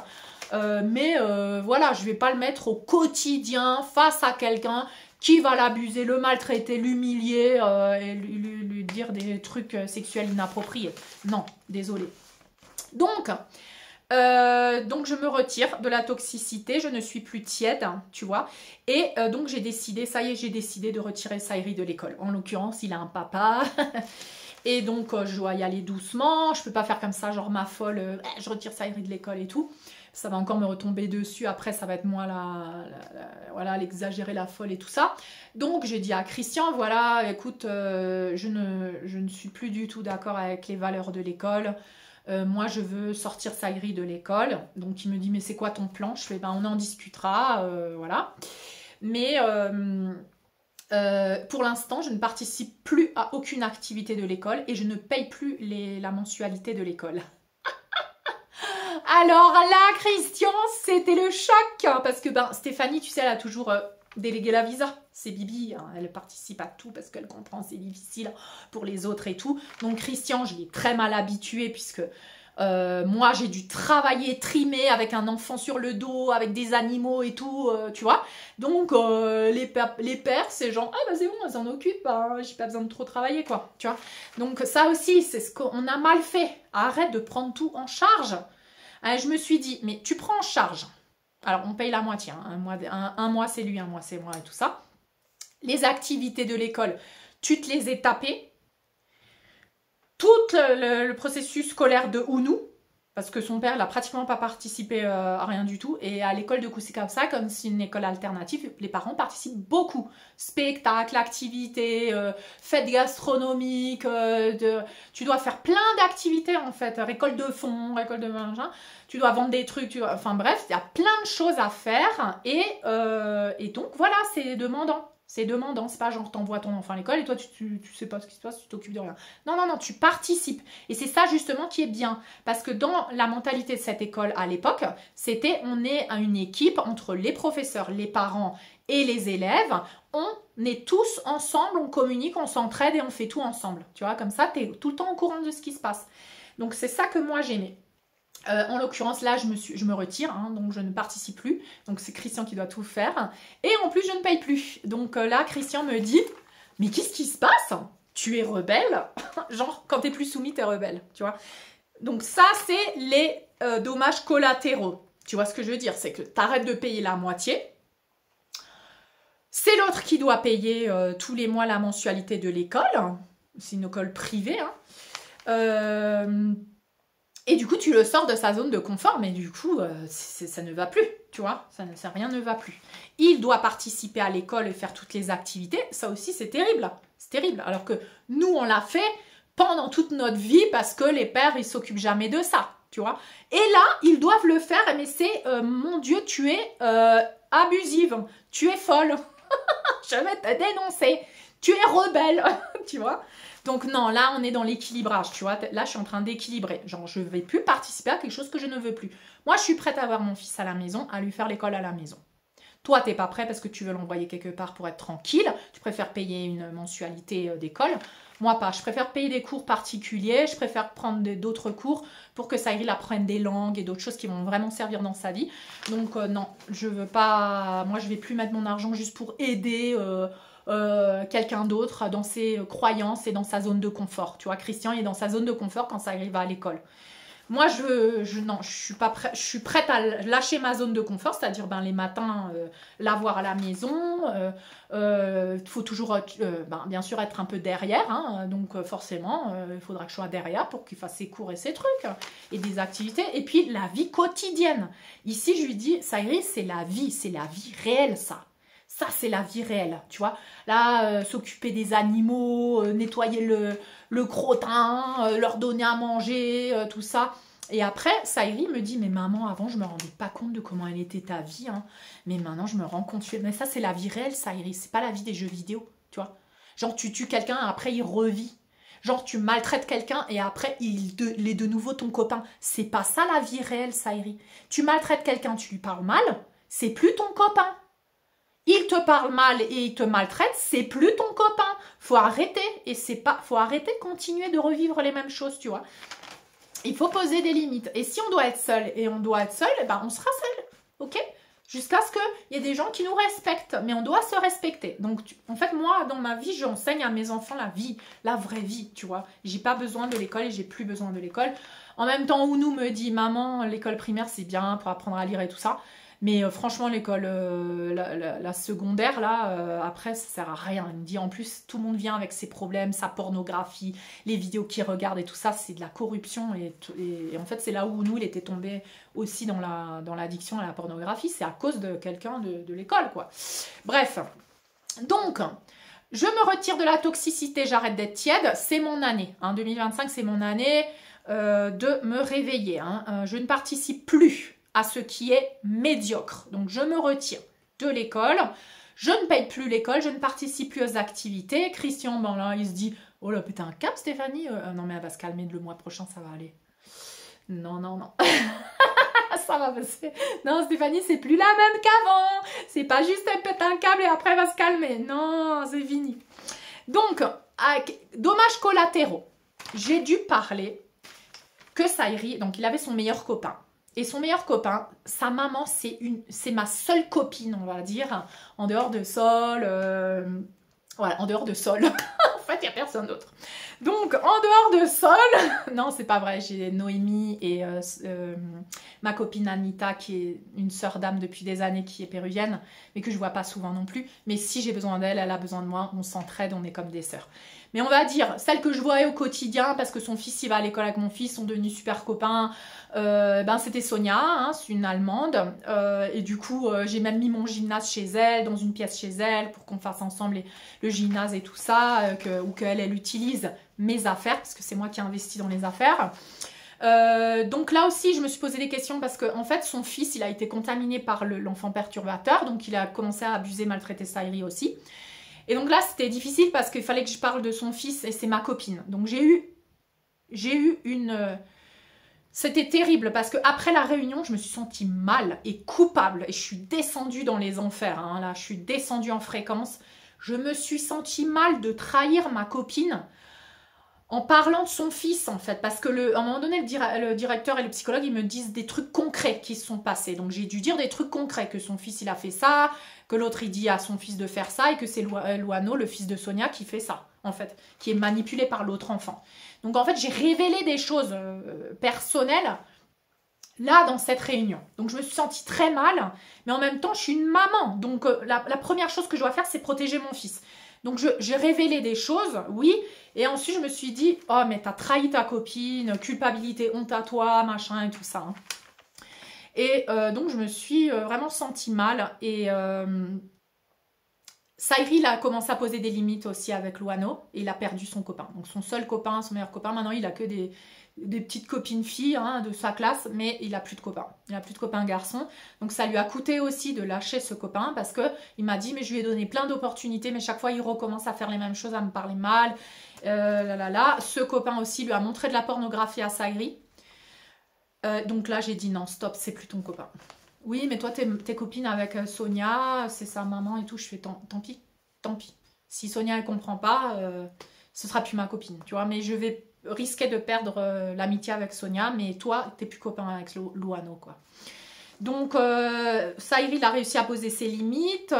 mais voilà, je vais pas le mettre au quotidien face à quelqu'un qui va l'abuser, le maltraiter, l'humilier et lui dire des trucs sexuels inappropriés. Non, désolé. Donc je me retire de la toxicité, je ne suis plus tiède, tu vois. Et donc j'ai décidé de retirer Saïri de l'école. En l'occurrence, il a un papa. Et donc je dois y aller doucement. Je peux pas faire comme ça, genre ma folle, je retire Saïri de l'école et tout. Ça va encore me retomber dessus. Après, ça va être moi voilà, l'exagérer, la folle et tout ça. Donc j'ai dit à Christian, voilà, écoute, je ne suis plus du tout d'accord avec les valeurs de l'école. Moi, je veux sortir Saïri de l'école. Donc, il me dit, mais c'est quoi ton plan? Je fais, ben, on en discutera, voilà. Mais pour l'instant, je ne participe plus à aucune activité de l'école et je ne paye plus la mensualité de l'école. Alors là, Christian, c'était le choc. Parce que ben, Stéphanie, tu sais, elle a toujours délégué la visa. C'est Bibi, hein, elle participe à tout parce qu'elle comprend, c'est difficile pour les autres et tout. Donc Christian, je l'ai très mal habitué puisque moi, j'ai dû travailler, trimer avec un enfant sur le dos, avec des animaux et tout, tu vois. Donc les pères, c'est genre, ah bah c'est bon, elles s'en occupent, hein, j'ai pas besoin de trop travailler, quoi, tu vois. Donc ça aussi, c'est ce qu'on a mal fait. Arrête de prendre tout en charge. Je me suis dit, mais tu prends en charge. Alors, on paye la moitié. Hein. Un mois, c'est lui, un mois, c'est moi et tout ça. Les activités de l'école, tu te les es tapées. Tout le processus scolaire de Ounou, parce que son père n'a pratiquement pas participé à rien du tout. Et à l'école de Kusika, comme c'est une école alternative, les parents participent beaucoup. Spectacles, activités, fêtes gastronomiques, tu dois faire plein d'activités en fait. Récolte de fonds, récolte de machin. Tu dois vendre des trucs, enfin bref, il y a plein de choses à faire. Et donc voilà, c'est demandant. C'est demandant, c'est pas genre t'envoies ton enfant à l'école et toi tu sais pas ce qui se passe, tu t'occupes de rien. Non, tu participes. Et c'est ça justement qui est bien. Parce que dans la mentalité de cette école à l'époque, c'était on est une équipe entre les professeurs, les parents et les élèves. On est tous ensemble, on communique, on s'entraide et on fait tout ensemble. Tu vois, comme ça, tu es tout le temps au courant de ce qui se passe. Donc c'est ça que moi j'aimais. En l'occurrence, là, je me retire, hein, donc je ne participe plus. Donc, c'est Christian qui doit tout faire. Et en plus, je ne paye plus. Donc là, Christian me dit, mais qu'est-ce qui se passe? Tu es rebelle? Genre, quand tu es plus soumis, tu es rebelle, tu vois. Donc ça, c'est les dommages collatéraux. Tu vois ce que je veux dire? C'est que tu arrêtes de payer la moitié. C'est l'autre qui doit payer tous les mois la mensualité de l'école. C'est une école privée, hein. Et du coup, tu le sors de sa zone de confort, mais du coup, ça ne va plus, tu vois, rien ne va plus. Il doit participer à l'école et faire toutes les activités, ça aussi, c'est terrible. C'est terrible, alors que nous, on l'a fait pendant toute notre vie parce que les pères, ils s'occupent jamais de ça, tu vois. Et là, ils doivent le faire, mais c'est, mon Dieu, tu es abusive, tu es folle, je vais te dénoncer, tu es rebelle, tu vois. Donc non, là, on est dans l'équilibrage, tu vois. Là, je suis en train d'équilibrer. Genre, je ne vais plus participer à quelque chose que je ne veux plus. Moi, je suis prête à avoir mon fils à la maison, à lui faire l'école à la maison. Toi, t'es pas prêt parce que tu veux l'envoyer quelque part pour être tranquille. Tu préfères payer une mensualité d'école. Moi, pas. Je préfère payer des cours particuliers. Je préfère prendre d'autres cours pour que Saïri apprenne des langues et d'autres choses qui vont vraiment servir dans sa vie. Donc, non, je veux pas... Moi, je vais plus mettre mon argent juste pour aider quelqu'un d'autre dans ses croyances et dans sa zone de confort. Tu vois, Christian, il est dans sa zone de confort quand Saïri va à l'école. Moi, non, je suis prête à lâcher ma zone de confort, c'est-à-dire les matins, l'avoir à la maison. Faut toujours, bien sûr, être un peu derrière. Hein, donc, forcément, il faudra que je sois derrière pour qu'il fasse ses cours et ses trucs et des activités. Et puis, la vie quotidienne. Ici, je lui dis, Saïri, c'est la vie réelle, ça. Ça, c'est la vie réelle, tu vois. Là, s'occuper des animaux, nettoyer le crottin, leur donner à manger, tout ça. Et après, Saïri me dit, mais maman, avant, je me rendais pas compte de comment elle était ta vie. Hein. Mais maintenant, je me rends compte. Mais ça, c'est la vie réelle, Saïri. C'est pas la vie des jeux vidéo, tu vois. Genre, tu tues quelqu'un et après, il revit. Genre, tu maltraites quelqu'un et après, il est de nouveau ton copain. C'est pas ça, la vie réelle, Saïri. Tu maltraites quelqu'un, tu lui parles mal, c'est plus ton copain. Il te parle mal et il te maltraite, c'est plus ton copain. Faut arrêter. Et faut arrêter de continuer de revivre les mêmes choses, tu vois. Il faut poser des limites. Et si on doit être seul et on doit être seul, on sera seul. Ok? Jusqu'à ce qu'il y ait des gens qui nous respectent. Mais on doit se respecter. Donc, en fait, moi, dans ma vie, j'enseigne à mes enfants la vie, la vraie vie, tu vois. J'ai pas besoin de l'école et j'ai plus besoin de l'école. En même temps, Ounou me dit, maman, l'école primaire, c'est bien pour apprendre à lire et tout ça. Mais franchement, l'école, la secondaire, là, après, ça sert à rien. Il me dit, en plus, tout le monde vient avec ses problèmes, sa pornographie, les vidéos qu'il regarde et tout ça, c'est de la corruption. Et en fait, c'est là où nous, il était tombé aussi dans l'addiction à la pornographie. C'est à cause de quelqu'un de l'école, quoi. Bref. Donc, je me retire de la toxicité, j'arrête d'être tiède. C'est mon année. 2025, c'est mon année de me réveiller. Je ne participe plus à ce qui est médiocre. Donc, je me retire de l'école. Je ne paye plus l'école. Je ne participe plus aux activités. Christian, là, il se dit, oh là, putain, un cap, Stéphanie. Non, mais elle va se calmer. Le mois prochain, ça va aller. Non. Ça va passer. Non, Stéphanie, c'est plus la même qu'avant. C'est pas juste elle pète un câble et après, elle va se calmer. Non, c'est fini. Donc, dommages collatéraux. J'ai dû parler que Saïri, donc il avait son meilleur copain. Et son meilleur copain, sa maman, c'est ma seule copine, on va dire, en dehors de Sol. Voilà, en dehors de Sol. En fait, il n'y a personne d'autre. Donc, en dehors de Sol, non, c'est pas vrai, j'ai Noémie et ma copine Anita, qui est une sœur d'âme depuis des années, qui est péruvienne, mais que je vois pas souvent non plus. Mais si j'ai besoin d'elle, elle a besoin de moi, on s'entraide, on est comme des sœurs. Mais on va dire, celle que je vois au quotidien, parce que son fils, il va à l'école avec mon fils, ils sont devenus super copains, c'était Sonia, c'est une Allemande. Et du coup, j'ai même mis mon gymnase chez elle, dans une pièce chez elle, pour qu'on fasse ensemble le gymnase et tout ça, ou qu'elle utilise mes affaires, parce que c'est moi qui ai investi dans les affaires. Donc là aussi, je me suis posé des questions parce que en fait, son fils, il a été contaminé par l'enfant perturbateur, donc il a commencé à abuser, maltraiter Saïri aussi. Et donc là, c'était difficile parce qu'il fallait que je parle de son fils et c'est ma copine. Donc j'ai eu une... C'était terrible parce qu'après la réunion, je me suis sentie mal et coupable. Et je suis descendue dans les enfers. Là, je suis descendue en fréquence. Je me suis sentie mal de trahir ma copine en parlant de son fils, en fait. Parce que à un moment donné, le directeur et le psychologue, ils me disent des trucs concrets qui se sont passés. Donc j'ai dû dire des trucs concrets, que son fils, il a fait ça, que l'autre, il dit à son fils de faire ça, et que c'est Luano, le fils de Sonia, qui fait ça, en fait, qui est manipulé par l'autre enfant. Donc en fait, j'ai révélé des choses personnelles, là, dans cette réunion. Donc je me suis sentie très mal, mais en même temps, je suis une maman. Donc la première chose que je dois faire, c'est protéger mon fils. Donc j'ai révélé des choses, oui, et ensuite je me suis dit, oh mais t'as trahi ta copine, culpabilité, honte à toi, machin et tout ça. Et donc je me suis vraiment sentie mal, et Saïri, il a commencé à poser des limites aussi avec Luano, et il a perdu son copain. Donc son seul copain, son meilleur copain, maintenant il a que des petites copines filles de sa classe, mais il a plus de copains. Il a plus de copains garçons. Donc ça lui a coûté aussi de lâcher ce copain parce que il m'a dit, mais je lui ai donné plein d'opportunités, mais chaque fois il recommence à faire les mêmes choses, à me parler mal. Ce copain aussi lui a montré de la pornographie à Saïri. Donc là j'ai dit non, stop, c'est plus ton copain. Oui, mais toi, t'es copine avec Sonia, c'est sa maman et tout. Je fais tant pis, tant pis. Si Sonia, elle comprend pas, ce sera plus ma copine, tu vois. Mais je vais risquer de perdre l'amitié avec Sonia, mais toi, t'es plus copain avec Luano, quoi. Donc, Saïri, il a réussi à poser ses limites.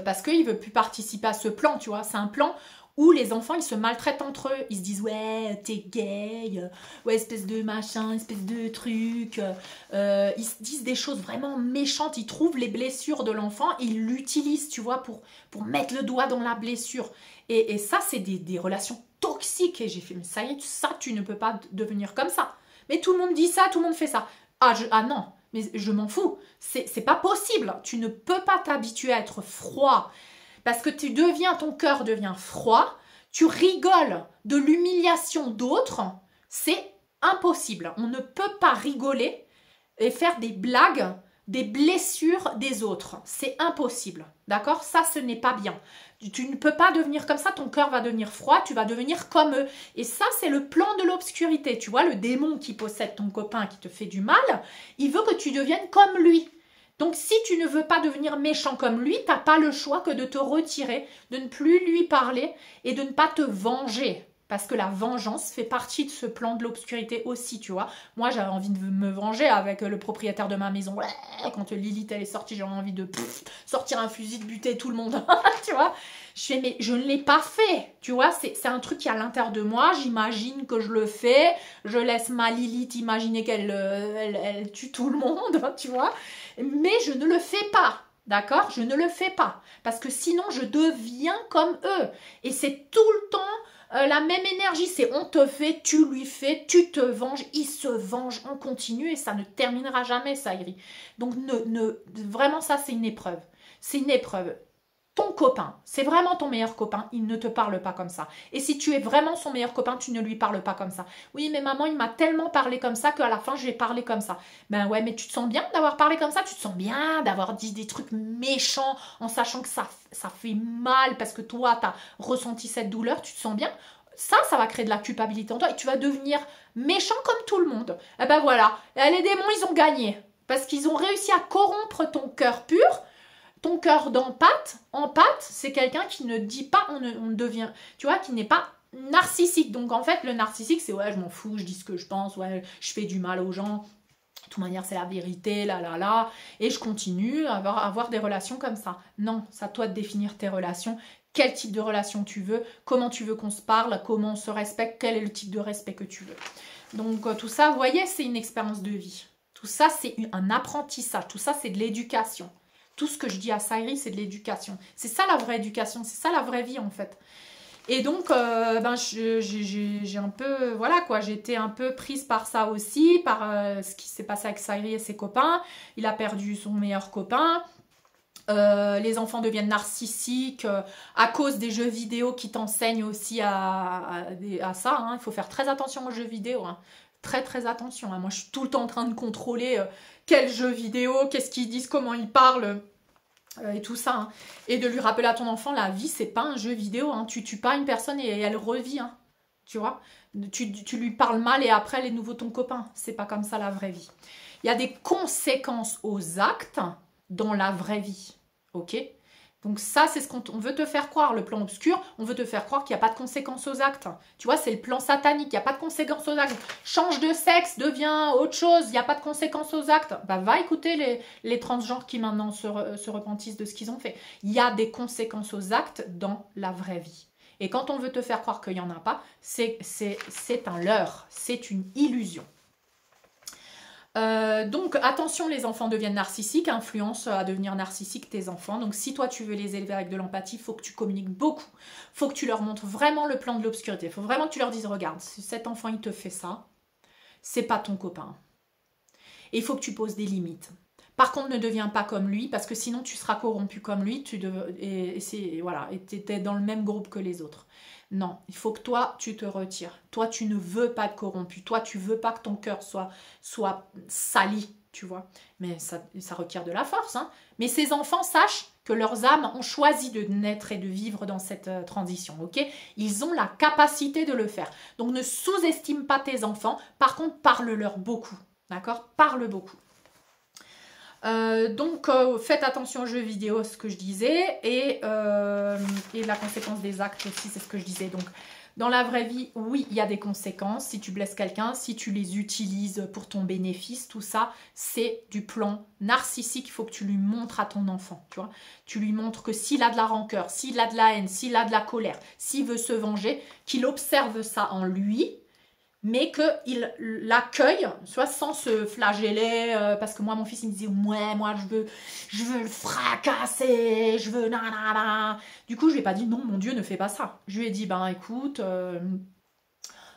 Parce qu'il veut plus participer à ce plan, tu vois. C'est un plan où les enfants, ils se maltraitent entre eux. Ils se disent, ouais, t'es gay, ouais, espèce de machin, espèce de truc. Ils se disent des choses vraiment méchantes. Ils trouvent les blessures de l'enfant, ils l'utilisent, tu vois, pour mettre le doigt dans la blessure. Et ça, c'est des relations toxiques. Et j'ai fait, mais ça, tu ne peux pas devenir comme ça. Mais tout le monde dit ça, tout le monde fait ça. Ah non, mais je m'en fous. C'est pas possible. Tu ne peux pas t'habituer à être froid. Parce que ton cœur devient froid. Tu rigoles de l'humiliation d'autres. C'est impossible. On ne peut pas rigoler et faire des blagues des blessures des autres. C'est impossible. D'accord? Ça, ce n'est pas bien. Tu ne peux pas devenir comme ça, ton cœur va devenir froid, tu vas devenir comme eux. Et ça, c'est le plan de l'obscurité. Tu vois, le démon qui possède ton copain, qui te fait du mal, il veut que tu deviennes comme lui. Donc, si tu ne veux pas devenir méchant comme lui, tu n'as pas le choix que de te retirer, de ne plus lui parler et de ne pas te venger. Parce que la vengeance fait partie de ce plan de l'obscurité aussi, tu vois. Moi, j'avais envie de me venger avec le propriétaire de ma maison. Ouais, quand Lilith, elle est sortie, j'avais envie de sortir un fusil, de buter tout le monde, tu vois. Je fais, mais je ne l'ai pas fait, tu vois. C'est un truc qui est à l'intérieur de moi. J'imagine que je le fais. Je laisse ma Lilith imaginer qu'elle elle tue tout le monde, tu vois. Mais je ne le fais pas. D'accord? Je ne le fais pas. Parce que sinon, je deviens comme eux. Et c'est tout le temps la même énergie. C'est on te fait, tu lui fais, tu te venges, il se venge en continu et ça ne terminera jamais, ça, Iri. Donc, vraiment, ça, c'est une épreuve. C'est une épreuve. Ton copain, c'est vraiment ton meilleur copain, il ne te parle pas comme ça. Et si tu es vraiment son meilleur copain, tu ne lui parles pas comme ça. Oui, mais maman, il m'a tellement parlé comme ça qu'à la fin, je vais parler comme ça. Ben ouais, mais tu te sens bien d'avoir parlé comme ça? Tu te sens bien d'avoir dit des trucs méchants en sachant que ça fait mal parce que toi, tu as ressenti cette douleur, tu te sens bien? Ça va créer de la culpabilité en toi et tu vas devenir méchant comme tout le monde. Eh ben voilà, les démons, ils ont gagné. Parce qu'ils ont réussi à corrompre ton cœur pur. Ton cœur en pâte, c'est quelqu'un qui ne dit pas, on devient, tu vois, qui n'est pas narcissique. Donc en fait, le narcissique, c'est ouais, je m'en fous, je dis ce que je pense, ouais, je fais du mal aux gens. De toute manière, c'est la vérité, là. Et je continue à avoir des relations comme ça. Non, c'est à toi de définir tes relations. Quel type de relation tu veux, comment tu veux qu'on se parle, comment on se respecte, quel est le type de respect que tu veux. Donc tout ça, vous voyez, c'est une expérience de vie. Tout ça, c'est un apprentissage. Tout ça, c'est de l'éducation. Tout ce que je dis à Saïri, c'est de l'éducation. C'est ça la vraie éducation, c'est ça la vraie vie en fait. Et donc, j'ai un peu, voilà quoi, j'ai été un peu prise par ça aussi, par ce qui s'est passé avec Saïri et ses copains. Il a perdu son meilleur copain. Les enfants deviennent narcissiques à cause des jeux vidéo qui t'enseignent aussi à ça. Hein. Il faut faire très attention aux jeux vidéo. Hein. Très très attention. Hein. Moi, je suis tout le temps en train de contrôler quel jeu vidéo, qu'est-ce qu'ils disent, comment ils parlent. Et tout ça, hein. Et de lui rappeler à ton enfant, la vie, c'est pas un jeu vidéo, hein. Tu tues pas une personne et elle revit, hein. Tu vois, tu lui parles mal et après, elle est nouveau ton copain. C'est pas comme ça la vraie vie. Il y a des conséquences aux actes dans la vraie vie, ok? Donc ça, c'est ce qu'on veut te faire croire. Le plan obscur, on veut te faire croire qu'il n'y a pas de conséquences aux actes. Tu vois, c'est le plan satanique, il n'y a pas de conséquences aux actes. Change de sexe, deviens autre chose, il n'y a pas de conséquences aux actes. Bah, va écouter les transgenres qui maintenant se repentissent de ce qu'ils ont fait. Il y a des conséquences aux actes dans la vraie vie. Et quand on veut te faire croire qu'il n'y en a pas, c'est un leurre, c'est une illusion. Donc attention, les enfants deviennent narcissiques, influence à devenir narcissiques tes enfants. Donc si toi tu veux les élever avec de l'empathie, il faut que tu communiques beaucoup. Il faut que tu leur montres vraiment le plan de l'obscurité. Il faut vraiment que tu leur dises, regarde, si cet enfant il te fait ça, c'est pas ton copain. Et il faut que tu poses des limites. Par contre, ne deviens pas comme lui, parce que sinon tu seras corrompu comme lui, et tu es dans le même groupe que les autres. Non, il faut que toi, tu te retires. Toi, tu ne veux pas être corrompu. Toi, tu veux pas que ton cœur soit sali, tu vois. Mais ça requiert de la force. Hein. Mais ces enfants, sachent que leurs âmes ont choisi de naître et de vivre dans cette transition, ok? Ils ont la capacité de le faire. Donc, ne sous-estime pas tes enfants. Par contre, parle-leur beaucoup, d'accord? Parle beaucoup. Faites attention aux jeux vidéo, ce que je disais, et la conséquence des actes aussi, c'est ce que je disais. Donc, dans la vraie vie, oui, il y a des conséquences. Si tu blesses quelqu'un, si tu les utilises pour ton bénéfice, tout ça, c'est du plan narcissique. Il faut que tu lui montres à ton enfant, tu vois. Tu lui montres que s'il a de la rancœur, s'il a de la haine, s'il a de la colère, s'il veut se venger, qu'il observe ça en lui, mais qu'il l'accueille, soit sans se flageller, parce que moi, mon fils, il me disait, ouais, moi, je veux le fracasser, je veux nanana. Du coup, je lui ai pas dit, non, mon Dieu, ne fais pas ça. Je lui ai dit, ben, écoute,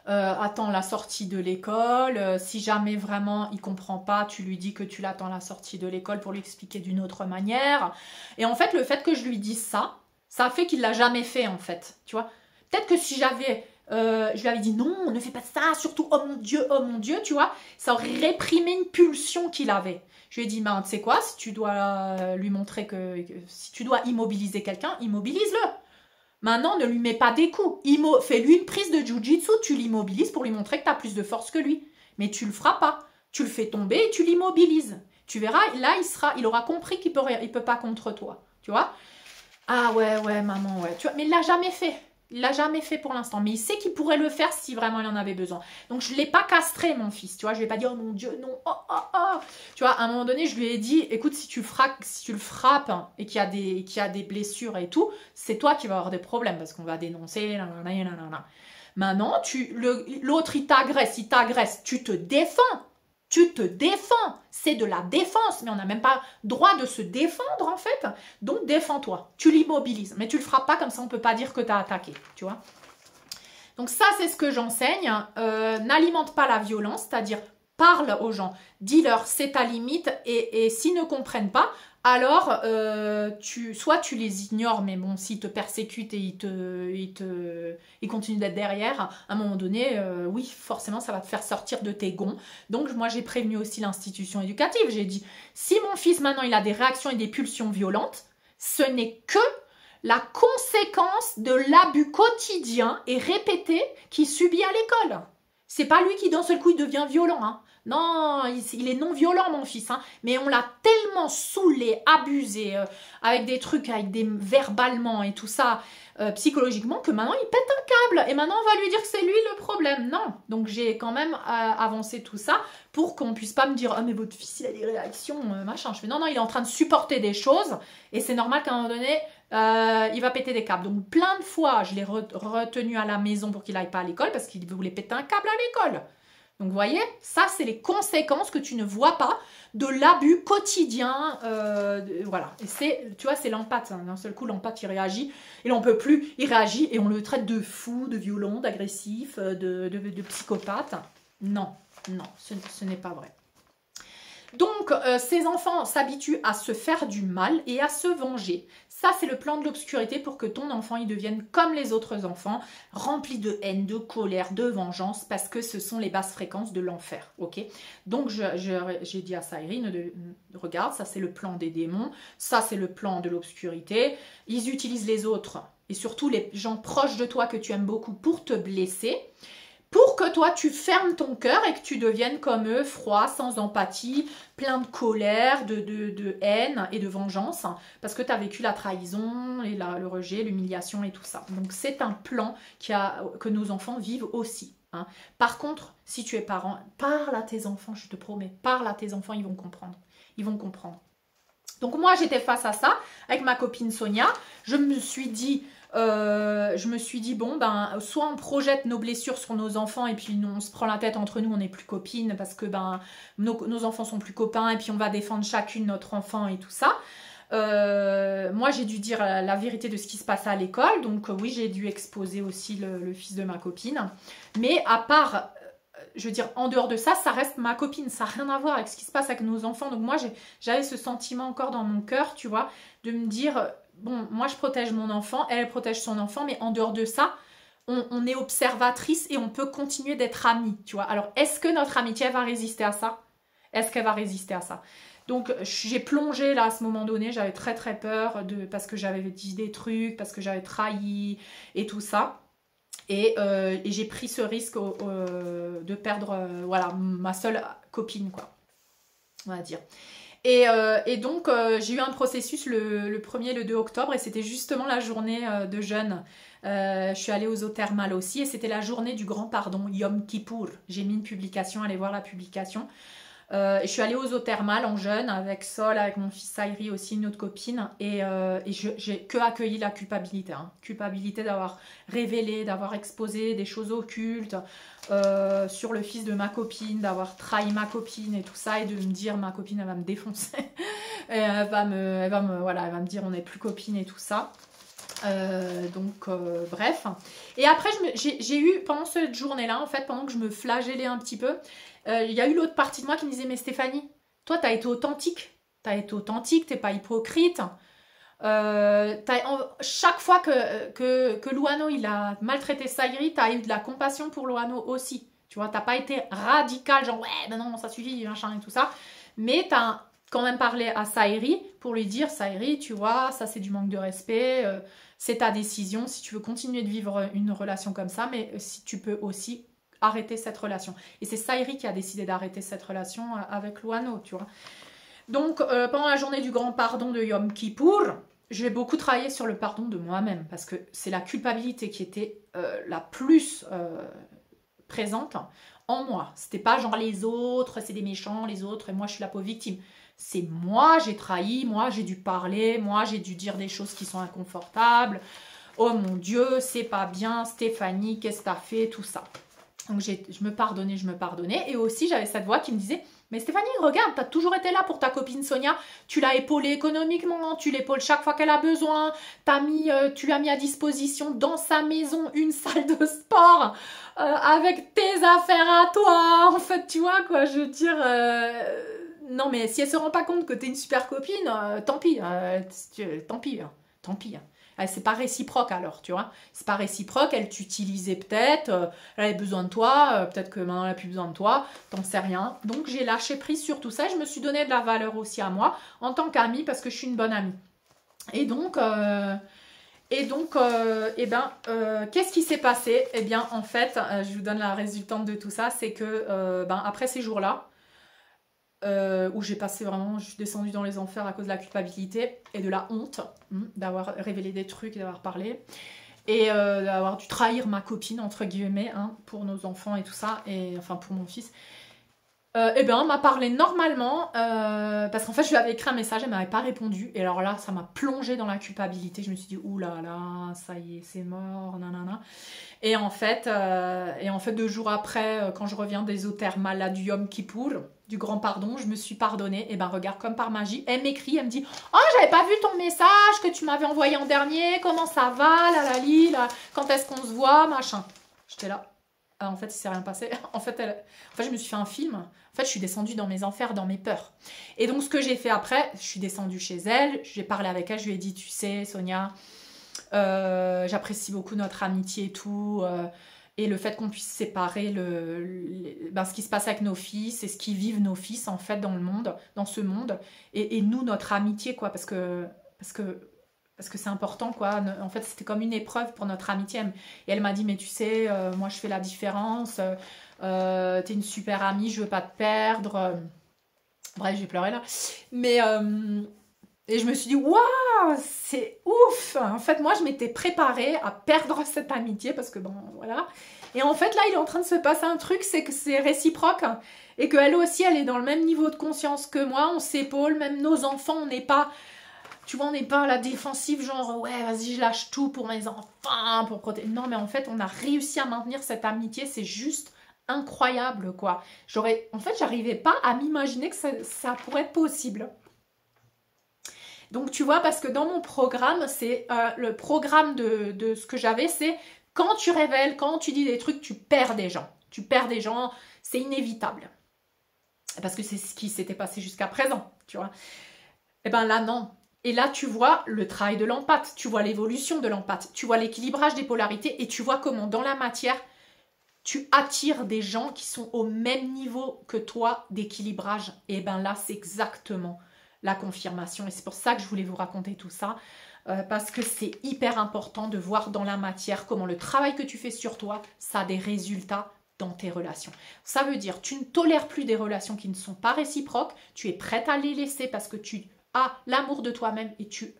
attends la sortie de l'école, si jamais vraiment il comprend pas, tu lui dis que tu l'attends la sortie de l'école pour lui expliquer d'une autre manière. Et en fait, le fait que je lui dise ça, ça a fait qu'il l'a jamais fait, en fait, tu vois. Peut-être que si je lui avais dit non, ne fais pas ça, surtout oh mon Dieu, tu vois, ça aurait réprimé une pulsion qu'il avait. Je lui ai dit, ben, tu sais quoi, si tu dois lui montrer si tu dois immobiliser quelqu'un, immobilise-le. Maintenant, ne lui mets pas des coups. Fais-lui une prise de jiu-jitsu, tu l'immobilises pour lui montrer que tu as plus de force que lui. Mais tu le feras pas. Tu le fais tomber et tu l'immobilises. Tu verras, là, il aura compris qu'il peut pas contre toi. Tu vois? Ah ouais, maman, ouais. Tu vois, mais il l'a jamais fait. Il l'a jamais fait pour l'instant, mais il sait qu'il pourrait le faire si vraiment il en avait besoin. Donc je l'ai pas castré, mon fils, tu vois, je lui ai pas dit oh mon Dieu, non, oh. Tu vois, à un moment donné, je lui ai dit écoute, si tu le frappes et qu'il y a des blessures et tout, c'est toi qui vas avoir des problèmes parce qu'on va dénoncer. Nanana. Maintenant, l'autre il t'agresse, tu te défends. Tu te défends, c'est de la défense, mais on n'a même pas droit de se défendre en fait. Donc défends-toi, tu l'immobilises, mais tu le feras pas comme ça, on peut pas dire que tu as attaqué, tu vois. Donc ça, c'est ce que j'enseigne. N'alimente pas la violence, c'est-à-dire parle aux gens, dis-leur c'est ta limite, et s'ils ne comprennent pas, alors soit tu les ignores, mais bon, s'ils te persécutent et ils continuent d'être derrière, à un moment donné, oui, forcément, ça va te faire sortir de tes gonds. Donc moi, j'ai prévenu aussi l'institution éducative. J'ai dit, si mon fils maintenant, il a des réactions et des pulsions violentes, ce n'est que la conséquence de l'abus quotidien et répété qu'il subit à l'école. C'est pas lui qui d'un seul coup il devient violent, hein. Non, il est non violent mon fils, hein. Mais on l'a tellement saoulé, abusé, avec des trucs, avec des verbalement et tout ça, psychologiquement, que maintenant il pète un câble. Et maintenant on va lui dire que c'est lui le problème. Non. Donc j'ai quand même avancé tout ça pour qu'on puisse pas me dire « Ah mais votre fils il a des réactions, machin ». Je fais « Non, il est en train de supporter des choses et c'est normal qu'à un moment donné, il va péter des câbles ». Donc plein de fois, je l'ai retenu à la maison pour qu'il n'aille pas à l'école parce qu'il voulait péter un câble à l'école. Donc vous voyez, ça c'est les conséquences que tu ne vois pas de l'abus quotidien. Voilà, et tu vois, c'est l'empathe. Hein. D'un seul coup, l'empathe il réagit et l'on peut plus, il réagit et on le traite de fou, de violent, d'agressif, de psychopathe. Non, ce n'est pas vrai. Donc, ces enfants s'habituent à se faire du mal et à se venger. Ça, c'est le plan de l'obscurité pour que ton enfant il devienne comme les autres enfants, rempli de haine, de colère, de vengeance, parce que ce sont les basses fréquences de l'enfer. Ok. Donc, j'ai dit à Cyrine, regarde, ça c'est le plan des démons, ça c'est le plan de l'obscurité. Ils utilisent les autres et surtout les gens proches de toi que tu aimes beaucoup pour te blesser. Pour que toi, tu fermes ton cœur et que tu deviennes comme eux, froid, sans empathie, plein de colère, de haine et de vengeance, hein, parce que tu as vécu la trahison, et le rejet, l'humiliation et tout ça. Donc, c'est un plan que nos enfants vivent aussi. Hein. Par contre, si tu es parent, parle à tes enfants, je te promets, parle à tes enfants, ils vont comprendre. Ils vont comprendre. Donc, moi, j'étais face à ça avec ma copine Sonia. Je me suis dit, bon, ben, soit on projette nos blessures sur nos enfants et puis on se prend la tête entre nous, on n'est plus copines parce que ben, nos enfants sont plus copains et puis on va défendre chacune notre enfant et tout ça. Moi, j'ai dû dire la vérité de ce qui se passe à l'école. Donc, oui, j'ai dû exposer aussi le fils de ma copine. Mais à part... je veux dire, en dehors de ça, ça reste ma copine. Ça n'a rien à voir avec ce qui se passe avec nos enfants. Donc moi, j'avais ce sentiment encore dans mon cœur, tu vois, de me dire, bon, moi, je protège mon enfant, elle protège son enfant, mais en dehors de ça, on est observatrice et on peut continuer d'être amis, tu vois. Alors, est-ce que notre amitié va résister à ça? Est-ce qu'elle va résister à ça? Donc, j'ai plongé là à ce moment donné, j'avais très très peur parce que j'avais dit des trucs, parce que j'avais trahi et tout ça. Et j'ai pris ce risque de perdre voilà, ma seule copine, quoi, on va dire. Et donc, j'ai eu un processus le 1er et le 2 octobre et c'était justement la journée de jeûne. Je suis allée aux eaux thermales aussi et c'était la journée du grand pardon, Yom Kippour. J'ai mis une publication, allez voir la publication. Et je suis allée aux eaux thermales en jeûne avec Sol, avec mon fils Saïri aussi, une autre copine. Et j'ai que accueilli la culpabilité. Hein. Culpabilité d'avoir révélé, d'avoir exposé des choses occultes sur le fils de ma copine, d'avoir trahi ma copine et tout ça. Et de me dire, ma copine, elle va me défoncer. Et elle va me dire, on n'est plus copine et tout ça. Bref. Et après, j'ai eu, pendant cette journée-là, en fait, pendant que je me flagellais un petit peu, il y a eu l'autre partie de moi qui me disait, mais Stéphanie, toi, t'as été authentique. T'es pas hypocrite. Chaque fois que Louano, il a maltraité Saïri, t'as eu de la compassion pour Louano aussi. Tu vois, t'as pas été radical, genre, ouais, ben non, ça suffit, machin et tout ça. Mais t'as quand même parlé à Saïri pour lui dire, Saïri, tu vois, ça c'est du manque de respect, c'est ta décision si tu veux continuer de vivre une relation comme ça, mais si tu peux aussi arrêter cette relation. Et c'est Saïri qui a décidé d'arrêter cette relation avec Louano, tu vois. Donc, pendant la journée du grand pardon de Yom Kippour, j'ai beaucoup travaillé sur le pardon de moi-même, parce que c'est la culpabilité qui était la plus présente en moi. C'était pas genre les autres, c'est des méchants, les autres, et moi je suis la pauvre victime. C'est moi, j'ai trahi, moi j'ai dû parler, moi j'ai dû dire des choses qui sont inconfortables. Oh mon Dieu, c'est pas bien, Stéphanie, qu'est-ce que t'as fait, tout ça. Donc je me pardonnais. Et aussi j'avais cette voix qui me disait, mais Stéphanie, regarde, t'as toujours été là pour ta copine Sonia, tu l'as épaulée économiquement, tu l'épaules chaque fois qu'elle a besoin, tu lui as mis à disposition dans sa maison une salle de sport avec tes affaires à toi. En fait, tu vois quoi, je veux dire... non mais si elle se rend pas compte que t'es une super copine, tant pis, tant pis, hein, tant pis. Hein. C'est pas réciproque alors, tu vois. C'est pas réciproque, elle t'utilisait peut-être, elle avait besoin de toi, peut-être que maintenant elle a plus besoin de toi, t'en sais rien. Donc j'ai lâché prise sur tout ça et je me suis donné de la valeur aussi à moi en tant qu'amie parce que je suis une bonne amie. Et donc, qu'est-ce qui s'est passé? Eh bien, en fait, je vous donne la résultante de tout ça, c'est que après ces jours-là, où j'ai passé vraiment, je suis descendue dans les enfers à cause de la culpabilité et de la honte d'avoir révélé des trucs et d'avoir parlé et d'avoir dû trahir ma copine entre guillemets pour nos enfants et tout ça, et enfin pour mon fils. On m'a parlé normalement parce qu'en fait je lui avais écrit un message, elle m'avait pas répondu et alors là ça m'a plongée dans la culpabilité. Je me suis dit ouh là là, ça y est, c'est mort, nanana. Et en fait 2 jours après, quand je reviens des eaux thermales là, du Yom Kippour, du grand pardon, je me suis pardonnée. Et ben regarde, comme par magie, elle m'écrit, elle me dit oh, j'avais pas vu ton message que tu m'avais envoyé en dernier, comment ça va, là, quand est-ce qu'on se voit, machin. J'étais là. Ah, en fait, il s'est rien passé. En fait, je me suis fait un film. En fait, je suis descendue dans mes enfers, dans mes peurs. Et donc, ce que j'ai fait après, je suis descendue chez elle, j'ai parlé avec elle, je lui ai dit, tu sais, Sonia, j'apprécie beaucoup notre amitié et tout, et le fait qu'on puisse séparer ce qui se passe avec nos fils et ce qui vivent nos fils en fait dans le monde, dans ce monde, et nous notre amitié quoi, parce que c'est important quoi. En fait c'était comme une épreuve pour notre amitié, et elle m'a dit mais tu sais, moi je fais la différence, t'es une super amie, je veux pas te perdre. Bref, j'ai pleuré là, mais et je me suis dit, waouh, c'est ouf! En fait, moi, je m'étais préparée à perdre cette amitié parce que, bon, voilà. Et en fait, là, il est en train de se passer un truc, c'est que c'est réciproque et qu'elle aussi, elle est dans le même niveau de conscience que moi. On s'épaule, même nos enfants, on n'est pas, tu vois, on n'est pas à la défensive, genre, ouais, vas-y, je lâche tout pour mes enfants, pour protéger. Non, mais en fait, on a réussi à maintenir cette amitié, c'est juste incroyable, quoi. En fait, j'arrivais pas à m'imaginer que ça pourrait être possible. Donc tu vois, parce que dans mon programme, c'est le programme de ce que j'avais, c'est quand tu révèles, quand tu dis des trucs, tu perds des gens. Tu perds des gens, c'est inévitable. Parce que c'est ce qui s'était passé jusqu'à présent, tu vois. Et bien là, non. Et là, tu vois le travail de l'empathe, tu vois l'évolution de l'empathe, tu vois l'équilibrage des polarités et tu vois comment dans la matière, tu attires des gens qui sont au même niveau que toi d'équilibrage. Et bien là, c'est exactement la confirmation. Et c'est pour ça que je voulais vous raconter tout ça, parce que c'est hyper important de voir dans la matière comment le travail que tu fais sur toi, ça a des résultats dans tes relations. Ça veut dire tu ne tolères plus des relations qui ne sont pas réciproques, tu es prête à les laisser parce que tu as l'amour de toi-même et tu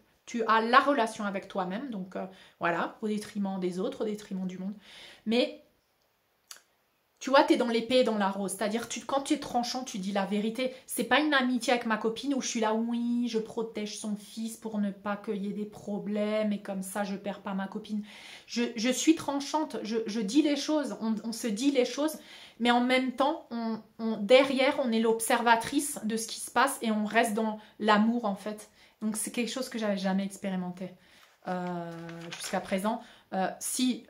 as la relation avec toi-même, donc voilà, au détriment des autres, au détriment du monde. Mais tu vois, tu es dans l'épée et dans la rose. C'est-à-dire, quand tu es tranchant, tu dis la vérité. C'est pas une amitié avec ma copine où je suis là, oui, je protège son fils pour ne pas qu'il y ait des problèmes et comme ça, je perds pas ma copine. Je suis tranchante, je dis les choses, on se dit les choses, mais en même temps, derrière, on est l'observatrice de ce qui se passe et on reste dans l'amour, en fait. Donc, c'est quelque chose que j'avais jamais expérimenté jusqu'à présent. Si,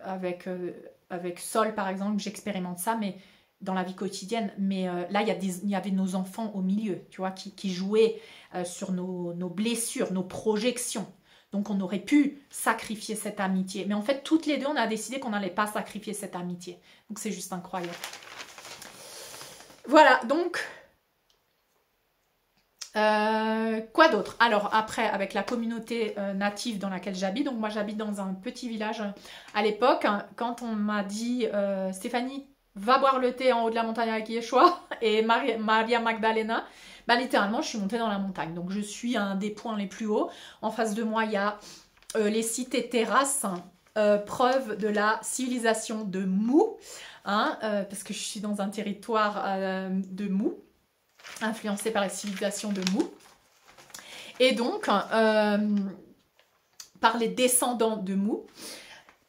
avec Sol, par exemple, j'expérimente ça, mais dans la vie quotidienne. Mais là, il y avait nos enfants au milieu, tu vois, qui jouaient sur nos blessures, nos projections. Donc, on aurait pu sacrifier cette amitié. Mais en fait, toutes les deux, on a décidé qu'on n'allait pas sacrifier cette amitié. Donc, c'est juste incroyable. Voilà, donc... quoi d'autre? Alors après, avec la communauté native dans laquelle j'habite, donc moi j'habite dans un petit village à l'époque, hein, quand on m'a dit Stéphanie, va boire le thé en haut de la montagne avec Yeshua et Maria Magdalena, bah, littéralement je suis montée dans la montagne. Donc je suis à un des points les plus hauts. En face de moi, il y a les sites et terrasses, preuve de la civilisation de Mou, hein, parce que je suis dans un territoire de Mou, influencé par la civilisation de Mou, et donc par les descendants de Mou.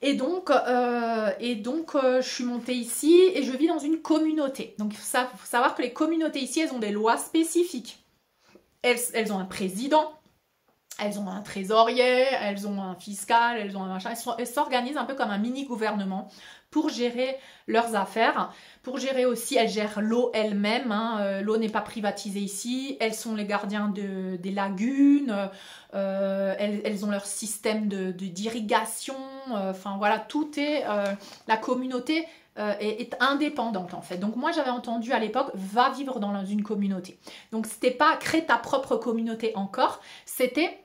Et donc, je suis montée ici et je vis dans une communauté. Donc, il faut savoir que les communautés ici, elles ont des lois spécifiques. Elles ont un président, elles ont un trésorier, elles ont un fiscal, elles ont un machin. Elles s'organisent un peu comme un mini-gouvernement pour gérer leurs affaires, pour gérer aussi, elles gèrent l'eau elles-mêmes, hein, l'eau n'est pas privatisée ici, elles sont les gardiens des lagunes, elles ont leur système d'irrigation, enfin voilà, tout est, la communauté est indépendante en fait. Donc moi j'avais entendu à l'époque, va vivre dans une communauté. Donc c'était pas créer ta propre communauté encore, c'était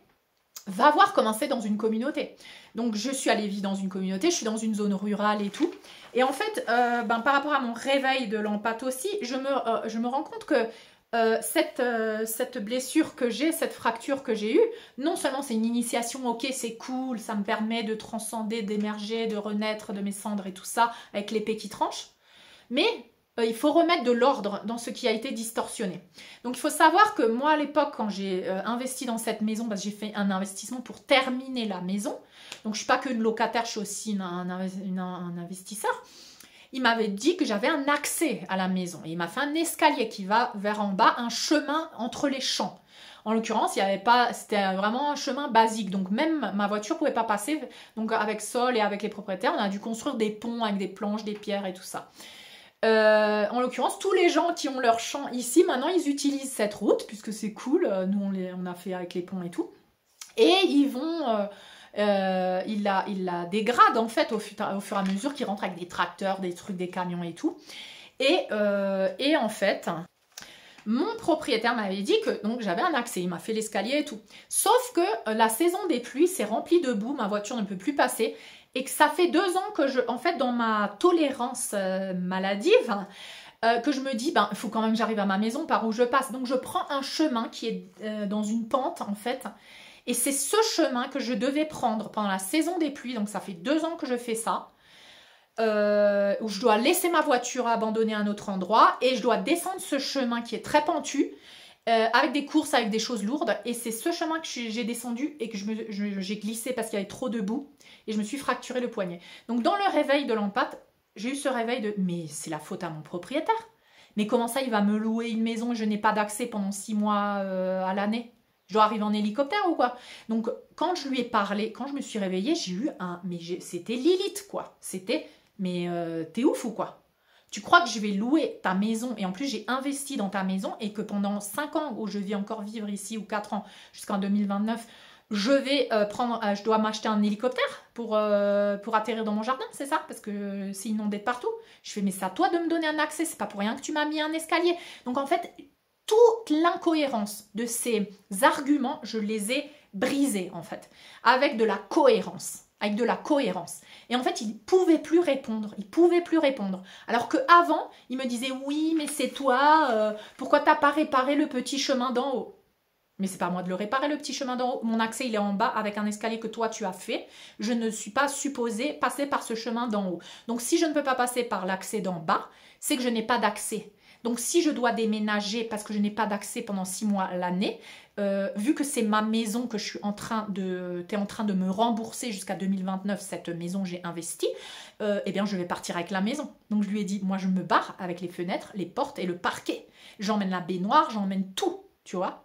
va voir comment c'est dans une communauté. Donc je suis allée vivre dans une communauté, je suis dans une zone rurale et tout. Et en fait, par rapport à mon réveil de l'empathie aussi, je me rends compte que cette blessure que j'ai, cette fracture que j'ai eue, non seulement c'est une initiation, ok c'est cool, ça me permet de transcender, d'émerger, de renaître de mes cendres et tout ça, avec l'épée qui tranche, mais il faut remettre de l'ordre dans ce qui a été distorsionné. Donc il faut savoir que moi à l'époque quand j'ai investi dans cette maison, parce que j'ai fait un investissement pour terminer la maison, donc je ne suis pas qu'une locataire, je suis aussi un investisseur, il m'avait dit que j'avais un accès à la maison. Et il m'a fait un escalier qui va vers en bas, un chemin entre les champs. En l'occurrence, il y avait pas, c'était vraiment un chemin basique. Donc même ma voiture ne pouvait pas passer. Donc avec Sol et avec les propriétaires, on a dû construire des ponts avec des planches, des pierres et tout ça. En l'occurrence, tous les gens qui ont leur champ ici, maintenant, ils utilisent cette route, puisque c'est cool. Nous, on a fait avec les ponts et tout. Et ils vont... il la dégrade en fait au fur et à mesure qu'il rentre avec des tracteurs, des trucs, des camions et tout. Et en fait, mon propriétaire m'avait dit que donc j'avais un accès, il m'a fait l'escalier et tout. Sauf que la saison des pluies s'est remplie de boue, ma voiture ne peut plus passer. Et que ça fait 2 ans que en fait, dans ma tolérance maladive, que je me dis, il faut quand même que j'arrive à ma maison par où je passe. Donc je prends un chemin qui est dans une pente en fait. Et c'est ce chemin que je devais prendre pendant la saison des pluies. Donc ça fait 2 ans que je fais ça. Où je dois laisser ma voiture abandonnée à un autre endroit. Et je dois descendre ce chemin qui est très pentu. Avec des courses, avec des choses lourdes. Et c'est ce chemin que j'ai descendu et que j'ai glissé parce qu'il y avait trop de boue. Et je me suis fracturé le poignet. Donc dans le réveil de l'empathie, j'ai eu ce réveil de « mais c'est la faute à mon propriétaire. Mais comment ça, il va me louer une maison et je n'ai pas d'accès pendant 6 mois à l'année ? Je dois arriver en hélicoptère ou quoi ?» Donc quand je lui ai parlé, quand je me suis réveillée, j'ai eu c'était Lilith quoi. C'était « mais t'es ouf ou quoi ? Tu crois que je vais louer ta maison et en plus j'ai investi dans ta maison et que pendant 5 ans où je vais encore vivre ici ou 4 ans jusqu'en 2029, je dois m'acheter un hélicoptère pour atterrir dans mon jardin, c'est ça? Parce que c'est inondé de partout. » Je fais « mais c'est à toi de me donner un accès, c'est pas pour rien que tu m'as mis un escalier. » Donc en fait, toute l'incohérence de ces arguments, je les ai brisés en fait, avec de la cohérence. avec de la cohérence. Et en fait, il ne pouvait plus répondre. Il pouvait plus répondre. Alors qu'avant, il me disait, oui, mais c'est toi, pourquoi tu n'as pas réparé le petit chemin d'en haut? Mais c'est pas à moi de le réparer, le petit chemin d'en haut. Mon accès, il est en bas avec un escalier que toi, tu as fait. Je ne suis pas supposée passer par ce chemin d'en haut. Donc, si je ne peux pas passer par l'accès d'en bas, c'est que je n'ai pas d'accès. Donc, si je dois déménager parce que je n'ai pas d'accès pendant 6 mois à l'année, vu que c'est ma maison que je suis en train de... Tu es en train de me rembourser jusqu'à 2029, cette maison, j'ai investi, eh bien, je vais partir avec la maison. Donc, je lui ai dit, moi, je me barre avec les fenêtres, les portes et le parquet. J'emmène la baignoire, j'emmène tout, tu vois.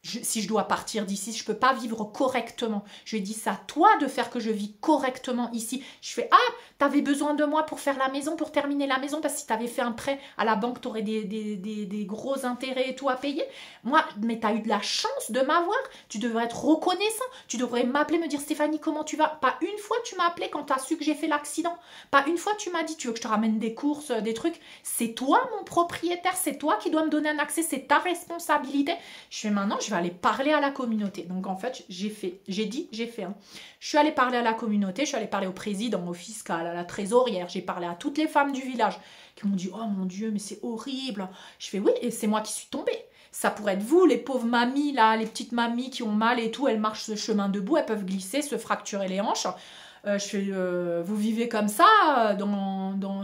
Si je dois partir d'ici, je ne peux pas vivre correctement. Je lui ai dit, c'est à toi de faire que je vis correctement ici. Je fais, ah, tu avais besoin de moi pour faire la maison, pour terminer la maison, parce que si tu avais fait un prêt à la banque, tu aurais des gros intérêts et tout à payer. Moi, mais tu as eu de la chance de m'avoir. Tu devrais être reconnaissant. Tu devrais m'appeler, me dire, Stéphanie, comment tu vas? Pas une fois tu m'as appelé quand tu as su que j'ai fait l'accident. Pas une fois tu m'as dit, tu veux que je te ramène des courses, des trucs. C'est toi mon propriétaire, c'est toi qui dois me donner un accès, c'est ta responsabilité. Je fais, maintenant, je vais aller parler à la communauté. Donc en fait, j'ai fait. Hein. Je suis allée parler à la communauté, je suis allée parler au président, au fiscal, à la trésorière, j'ai parlé à toutes les femmes du village qui m'ont dit, oh mon Dieu, mais c'est horrible. Je fais, oui, et c'est moi qui suis tombée. Ça pourrait être vous, les pauvres mamies, là, les petites mamies qui ont mal et tout, elles marchent ce chemin debout, elles peuvent glisser, se fracturer les hanches. Je fais, vous vivez comme ça,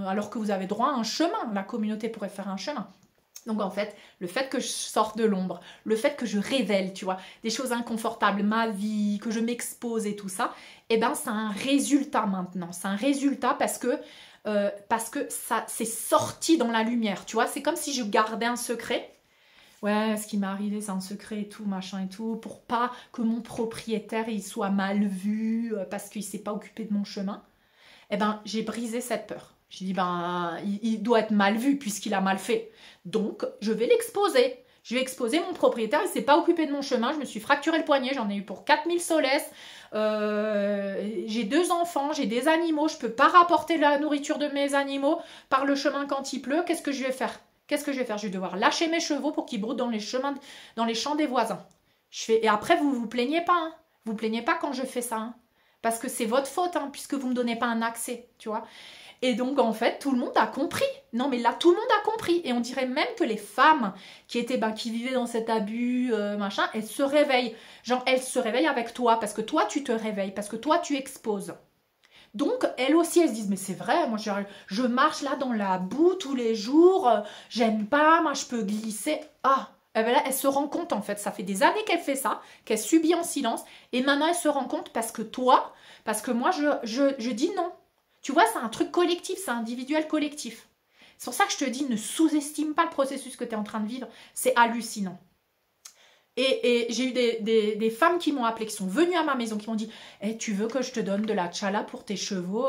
alors que vous avez droit à un chemin. La communauté pourrait faire un chemin. Donc en fait, le fait que je sorte de l'ombre, le fait que je révèle, tu vois, des choses inconfortables, ma vie, que je m'expose et tout ça, eh ben c'est un résultat maintenant. C'est un résultat parce que ça c'est sorti dans la lumière, tu vois. C'est comme si je gardais un secret. Ouais, ce qui m'est arrivé, c'est un secret et tout, machin et tout, pour pas que mon propriétaire il soit mal vu parce qu'il s'est pas occupé de mon chemin. Eh ben, j'ai brisé cette peur. J'ai dit, ben, il doit être mal vu puisqu'il a mal fait. Donc, je vais l'exposer. Je vais exposer mon propriétaire, il ne s'est pas occupé de mon chemin. Je me suis fracturé le poignet, j'en ai eu pour 4000 soles. J'ai 2 enfants, j'ai des animaux. Je ne peux pas rapporter la nourriture de mes animaux par le chemin quand il pleut. Qu'est-ce que je vais faire? Je vais devoir lâcher mes chevaux pour qu'ils broutent dans les chemins, dans les champs des voisins. Et après, vous vous plaignez pas. Hein. Vous vous plaignez pas quand je fais ça. Hein. Parce que c'est votre faute, hein, puisque vous ne me donnez pas un accès, tu vois. Et donc, en fait, tout le monde a compris. Non, mais là, tout le monde a compris. Et on dirait même que les femmes qui vivaient dans cet abus, machin, elles se réveillent. Genre, elles se réveillent avec toi, parce que toi, tu te réveilles, parce que toi, tu exposes. Donc, elles aussi, elles se disent, mais c'est vrai, moi, je marche là dans la boue tous les jours, j'aime pas, moi, je peux glisser. Ah, et ben là, elle se rend compte, en fait, ça fait des années qu'elle fait ça, qu'elle subit en silence, et maintenant, elle se rend compte parce que moi, je dis non. Tu vois, c'est un truc collectif, c'est individuel collectif. C'est pour ça que je te dis, ne sous-estime pas le processus que tu es en train de vivre. C'est hallucinant. Et j'ai eu des femmes qui m'ont appelé, qui sont venues à ma maison, qui m'ont dit tu veux que je te donne de la tchala pour tes chevaux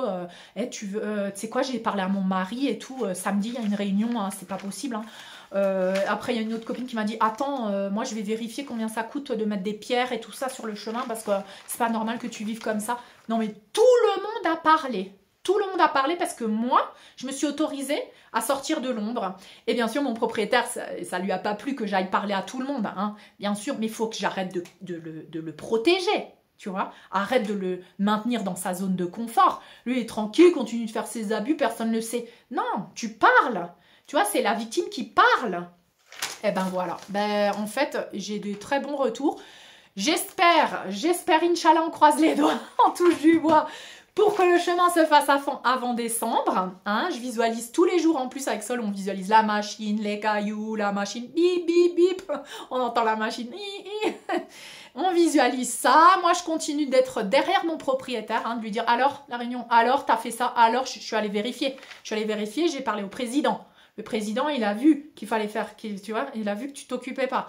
tu sais quoi, j'ai parlé à mon mari et tout. Samedi, il y a une réunion, hein, c'est pas possible. Hein. Après, il y a une autre copine qui m'a dit attends, moi je vais vérifier combien ça coûte de mettre des pierres et tout ça sur le chemin parce que c'est pas normal que tu vives comme ça. Non, mais tout le monde a parlé. Tout le monde a parlé parce que moi, je me suis autorisée à sortir de l'ombre. Et bien sûr, mon propriétaire, ça lui a pas plu que j'aille parler à tout le monde, hein, bien sûr, mais il faut que j'arrête de le protéger, tu vois. Arrête de le maintenir dans sa zone de confort. Lui, il est tranquille, continue de faire ses abus, personne ne le sait. Non, tu parles. Tu vois, c'est la victime qui parle. Eh ben voilà. Ben, en fait, j'ai de très bons retours. J'espère, Inch'Allah, on croise les doigts, on touche du bois, pour que le chemin se fasse avant décembre. Hein, je visualise tous les jours, en plus avec Sol, on visualise la machine, les cailloux, la machine, bip, bip, bip. On entend la machine, on visualise ça. Moi, je continue d'être derrière mon propriétaire, hein, de lui dire, alors, la réunion, alors, t'as fait ça, alors, je suis allée vérifier. J'ai parlé au président. Le président, il a vu qu'il fallait faire, tu vois, il a vu que tu t'occupais pas.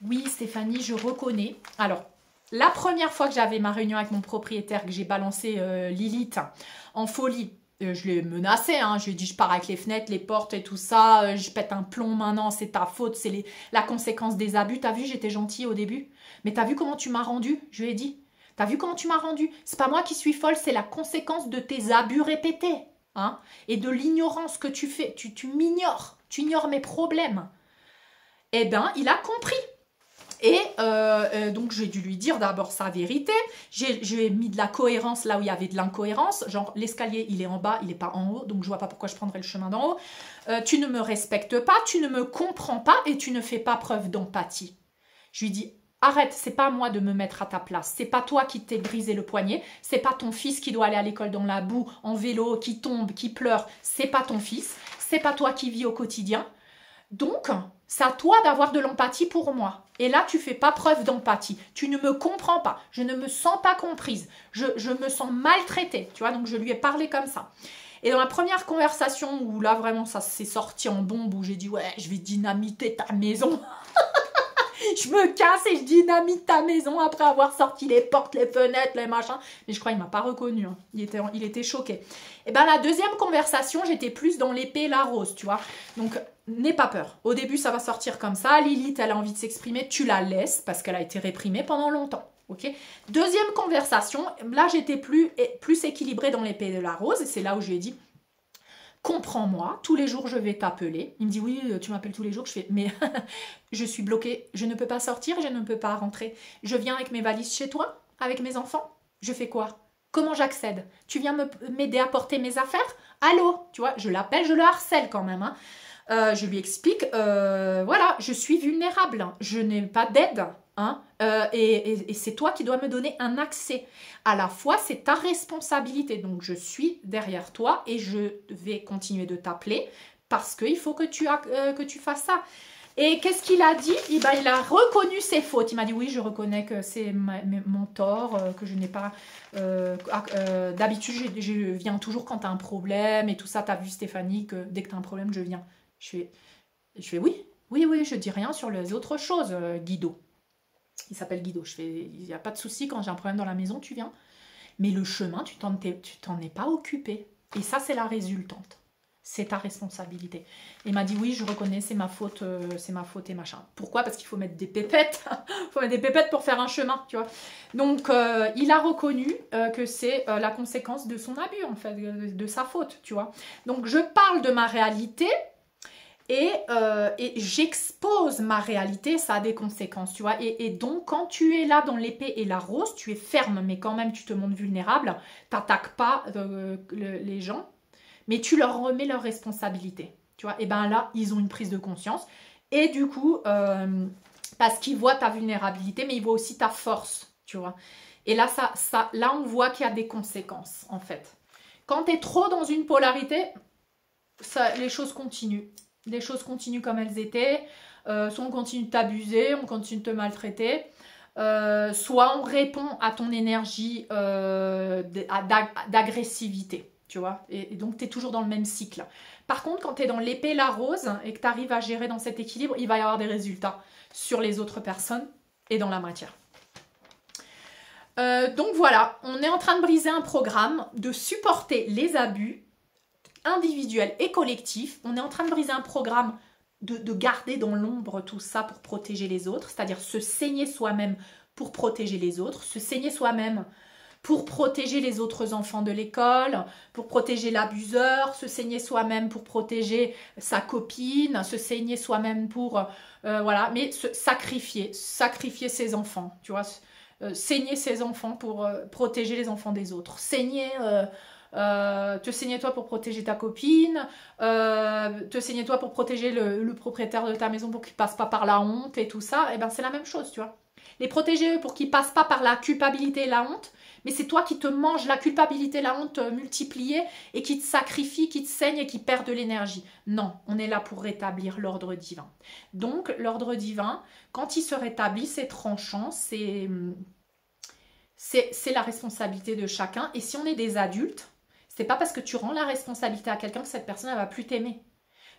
Oui, Stéphanie, je reconnais. Alors, la première fois que j'avais ma réunion avec mon propriétaire, que j'ai balancé Lilith en folie, je l'ai menacé, hein, je lui ai dit je pars avec les fenêtres, les portes et tout ça, je pète un plomb maintenant, c'est ta faute, c'est la conséquence des abus. T'as vu, j'étais gentille au début, mais t'as vu comment tu m'as rendu? Je lui ai dit, t'as vu comment tu m'as rendu? C'est pas moi qui suis folle, c'est la conséquence de tes abus répétés, hein, et de l'ignorance que tu fais. Tu m'ignores, tu ignores mes problèmes. Eh bien, il a compris. Et donc, j'ai dû lui dire d'abord sa vérité. J'ai mis de la cohérence là où il y avait de l'incohérence. Genre, l'escalier, il est en bas, il n'est pas en haut. Donc, je vois pas pourquoi je prendrais le chemin d'en haut. Tu ne me respectes pas, tu ne me comprends pas et tu ne fais pas preuve d'empathie. Je lui dis, arrête, c'est pas à moi de me mettre à ta place. C'est pas toi qui t'es brisé le poignet. C'est pas ton fils qui doit aller à l'école dans la boue, en vélo, qui tombe, qui pleure. C'est pas ton fils. C'est pas toi qui vis au quotidien. Donc, c'est à toi d'avoir de l'empathie pour moi. Et là, tu fais pas preuve d'empathie. Tu ne me comprends pas. Je ne me sens pas comprise. Je me sens maltraitée. Tu vois, donc je lui ai parlé comme ça. Et dans la première conversation où là, vraiment, ça s'est sorti en bombe, où j'ai dit, ouais, je vais dynamiter ta maison. Je me casse et je dynamite ta maison après avoir sorti les portes, les fenêtres, les machins. Mais je crois qu'il ne m'a pas reconnu. Hein. Il était choqué. Et bien, la deuxième conversation, j'étais plus dans l'épée et la rose, tu vois. Donc, n'aie pas peur. Au début, ça va sortir comme ça. Lilith, elle a envie de s'exprimer. Tu la laisses parce qu'elle a été réprimée pendant longtemps. Okay. Deuxième conversation, là, j'étais plus équilibrée dans l'épée et la rose. Et c'est là où je lui ai dit, comprends-moi, tous les jours je vais t'appeler. Il me dit oui, tu m'appelles tous les jours. Je fais mais je suis bloquée, je ne peux pas sortir, je ne peux pas rentrer. Je viens avec mes valises chez toi, avec mes enfants. Je fais quoi? Comment j'accède? Tu viens m'aider à porter mes affaires? Allô? Tu vois, je l'appelle, je le harcèle quand même. Hein. Je lui explique, voilà, je suis vulnérable, je n'ai pas d'aide. Hein, et c'est toi qui dois me donner un accès. À la fois, c'est ta responsabilité. Donc, je suis derrière toi et je vais continuer de t'appeler parce qu'il faut que tu fasses ça. Et qu'est-ce qu'il a dit? Il a reconnu ses fautes. Il m'a dit, oui, je reconnais que c'est mon tort, que je n'ai pas... d'habitude, je viens toujours quand tu as un problème et tout ça. Tu as vu, Stéphanie, que dès que tu as un problème, je viens. Je fais oui, je dis rien sur les autres choses, Guido. Il s'appelle Guido. Je fais, il n'y a pas de souci, quand j'ai un problème dans la maison, tu viens. Mais le chemin, tu t'en es pas occupé. Et ça, c'est la résultante. C'est ta responsabilité. Il m'a dit, oui, je reconnais, c'est ma faute et machin. Pourquoi? Parce qu'il faut mettre des pépettes. Il faut mettre des pépettes pour faire un chemin, tu vois. Donc, il a reconnu que c'est la conséquence de son abus, en fait, de sa faute, tu vois. Donc, je parle de ma réalité. Et j'expose ma réalité, ça a des conséquences, tu vois. Et donc, quand tu es là dans l'épée et la rose, tu es ferme, mais quand même, tu te montres vulnérable. Tu n'attaques pas les gens, mais tu leur remets leurs responsabilités, tu vois. Et bien là, ils ont une prise de conscience. Et du coup, parce qu'ils voient ta vulnérabilité, mais ils voient aussi ta force, tu vois. Et là, là on voit qu'il y a des conséquences, en fait. Quand tu es trop dans une polarité, les choses continuent. Les choses continuent comme elles étaient, soit on continue de t'abuser, on continue de te maltraiter, soit on répond à ton énergie d'agressivité, tu vois, et donc tu es toujours dans le même cycle. Par contre, quand tu es dans l'épée et la rose et que tu arrives à gérer dans cet équilibre, il va y avoir des résultats sur les autres personnes et dans la matière. Donc voilà, on est en train de briser un programme, de supporter les abus, individuel et collectif. On est en train de briser un programme de garder dans l'ombre tout ça pour protéger les autres, c'est-à-dire se saigner soi-même pour protéger les autres, se saigner soi-même pour protéger les autres enfants de l'école, pour protéger l'abuseur, se saigner soi-même pour protéger sa copine, se saigner soi-même pour... voilà, mais sacrifier ses enfants, tu vois, saigner ses enfants pour protéger les enfants des autres, saigner... te saigner toi pour protéger ta copine, te saigner toi pour protéger le propriétaire de ta maison pour qu'il passe pas par la honte et tout ça, et ben c'est la même chose, tu vois. Les protéger eux pour qu'ils passent pas par la culpabilité et la honte, mais c'est toi qui te manges la culpabilité et la honte multipliée et qui te sacrifie, qui te saigne et qui perd de l'énergie. Non, on est là pour rétablir l'ordre divin. Donc l'ordre divin, quand il se rétablit, c'est tranchant, c'est la responsabilité de chacun. Et si on est des adultes, c'est pas parce que tu rends la responsabilité à quelqu'un que cette personne elle va plus t'aimer.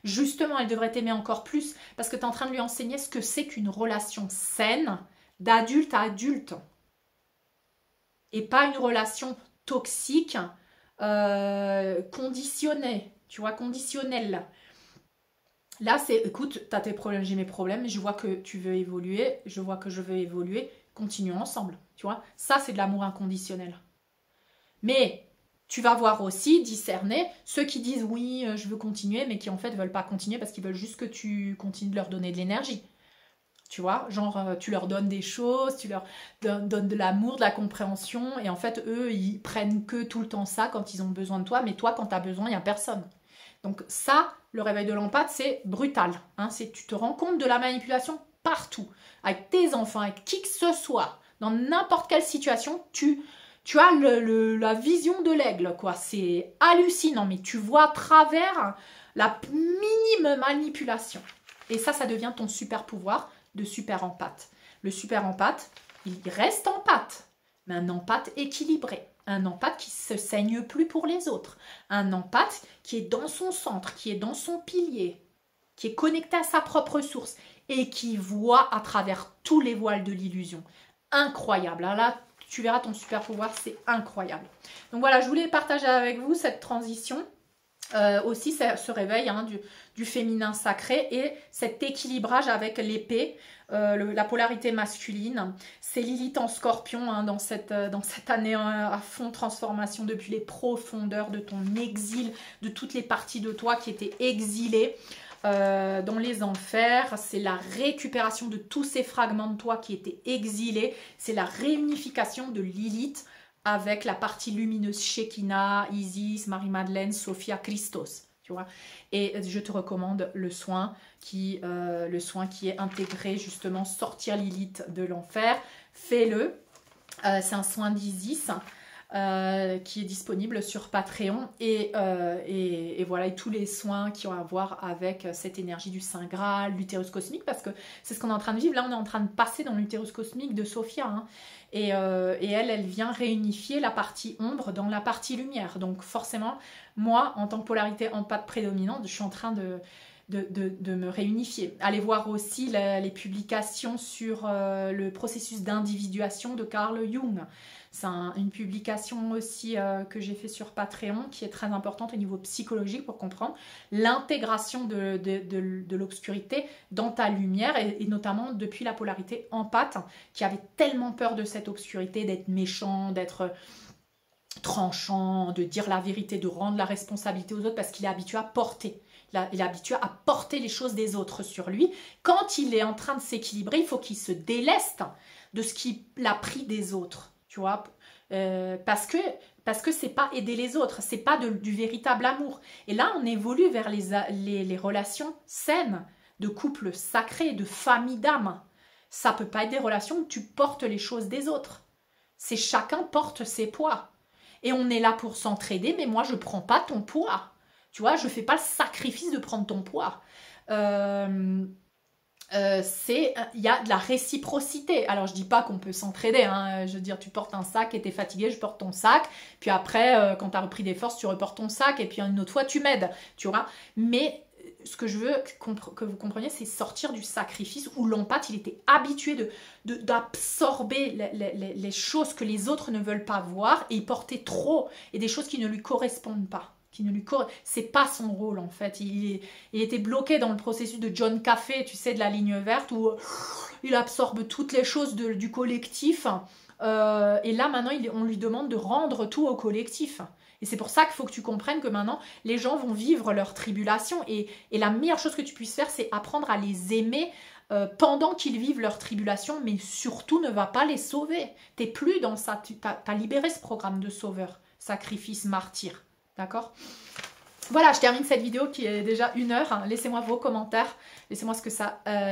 Justement, elle devrait t'aimer encore plus parce que tu es en train de lui enseigner ce que c'est qu'une relation saine d'adulte à adulte. Et pas une relation toxique, conditionnée, tu vois, conditionnelle. Là, c'est, écoute, tu as tes problèmes, j'ai mes problèmes, je vois que tu veux évoluer, je vois que je veux évoluer, continuons ensemble, tu vois. Ça, c'est de l'amour inconditionnel. Mais tu vas voir aussi, discerner, ceux qui disent oui, je veux continuer, mais qui en fait ne veulent pas continuer parce qu'ils veulent juste que tu continues de leur donner de l'énergie. Tu vois, genre tu leur donnes des choses, tu leur donnes de l'amour, de la compréhension, et en fait, eux, ils prennent que tout le temps ça quand ils ont besoin de toi, mais toi, quand tu as besoin, il n'y a personne. Donc ça, le réveil de l'empathie, c'est brutal. Hein, tu te rends compte de la manipulation partout, avec tes enfants, avec qui que ce soit, dans n'importe quelle situation, tu as la vision de l'aigle, quoi. C'est hallucinant, mais tu vois à travers la minime manipulation. Et ça devient ton super pouvoir de super empathe. Le super empathe, il reste empathe, mais un empathe équilibré. Un empathe qui ne se saigne plus pour les autres. Un empathe qui est dans son centre, qui est dans son pilier, qui est connecté à sa propre source et qui voit à travers tous les voiles de l'illusion. Incroyable. Alors là, tu verras ton super pouvoir, c'est incroyable. Donc voilà, je voulais partager avec vous cette transition. Aussi ce réveil du féminin sacré et cet équilibrage avec l'épée, la polarité masculine. C'est Lilith en scorpion dans cette année à fond transformation depuis les profondeurs de ton exil, de toutes les parties de toi qui étaient exilées dans les enfers. C'est la récupération de tous ces fragments de toi qui étaient exilés. C'est la réunification de Lilith avec la partie lumineuse Shekinah, Isis, Marie-Madeleine, Sophia, Christos, tu vois. Et je te recommande le soin qui est intégré, justement, sortir Lilith de l'enfer. Fais-le. C'est un soin d'Isis qui est disponible sur Patreon. Et voilà, et tous les soins qui ont à voir avec cette énergie du Saint Graal, l'utérus cosmique, parce que c'est ce qu'on est en train de vivre. Là, on est en train de passer dans l'utérus cosmique de Sophia, hein. Et elle vient réunifier la partie ombre dans la partie lumière. Donc forcément, moi, en tant que polarité empathe prédominante, je suis en train de me réunifier. Allez voir aussi les publications sur le processus d'individuation de Carl Jung. C'est une publication aussi que j'ai fait sur Patreon qui est très importante au niveau psychologique pour comprendre l'intégration de l'obscurité dans ta lumière et notamment depuis la polarité empathe qui avait tellement peur de cette obscurité, d'être méchant, d'être tranchant, de dire la vérité, de rendre la responsabilité aux autres parce qu'il est habitué à porter. Il est habitué à porter les choses des autres sur lui. Quand il est en train de s'équilibrer, il faut qu'il se déleste de ce qu'il a pris des autres. Tu vois, parce que c'est pas aider les autres, c'est pas du véritable amour. Et là, on évolue vers les relations saines, de couple sacré, de famille d'âme. Ça peut pas être des relations où tu portes les choses des autres. C'est chacun porte ses poids. Et on est là pour s'entraider, mais moi, je prends pas ton poids. Tu vois, je fais pas le sacrifice de prendre ton poids. Il y a de la réciprocité. Alors je dis pas qu'on peut s'entraider, hein. Je veux dire, tu portes un sac et t'es fatigué, je porte ton sac, puis après quand tu as repris des forces tu reportes ton sac et puis une autre fois tu m'aides, tu vois. Mais ce que je veux que vous compreniez, c'est sortir du sacrifice où l'empathe il était habitué d'absorber les choses que les autres ne veulent pas voir et il portait trop et des choses qui ne lui correspondent pas. C'est pas son rôle en fait. Il était bloqué dans le processus de John Café, tu sais, de la ligne verte où il absorbe toutes les choses du collectif et là maintenant on lui demande de rendre tout au collectif. Et c'est pour ça qu'il faut que tu comprennes que maintenant les gens vont vivre leur tribulation et la meilleure chose que tu puisses faire c'est apprendre à les aimer pendant qu'ils vivent leur tribulation, mais surtout ne va pas les sauver. T'es plus dans ça, t'as libéré ce programme de sauveur, sacrifice, martyr. D'accord ? Voilà, je termine cette vidéo qui est déjà 1 heure. Laissez-moi vos commentaires. Laissez-moi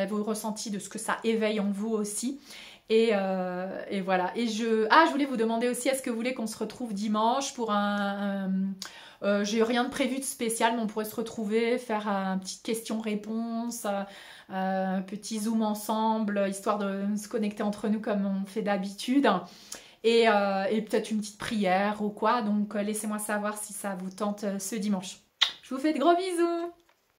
vos ressentis de ce que ça éveille en vous aussi. Et voilà. Et je voulais vous demander aussi, est-ce que vous voulez qu'on se retrouve dimanche pour j'ai rien de prévu de spécial, mais on pourrait se retrouver, faire une petite question-réponse, un petit zoom ensemble, histoire de se connecter entre nous comme on fait d'habitude. Et peut-être une petite prière ou quoi. Donc laissez-moi savoir si ça vous tente ce dimanche. Je vous fais de gros bisous.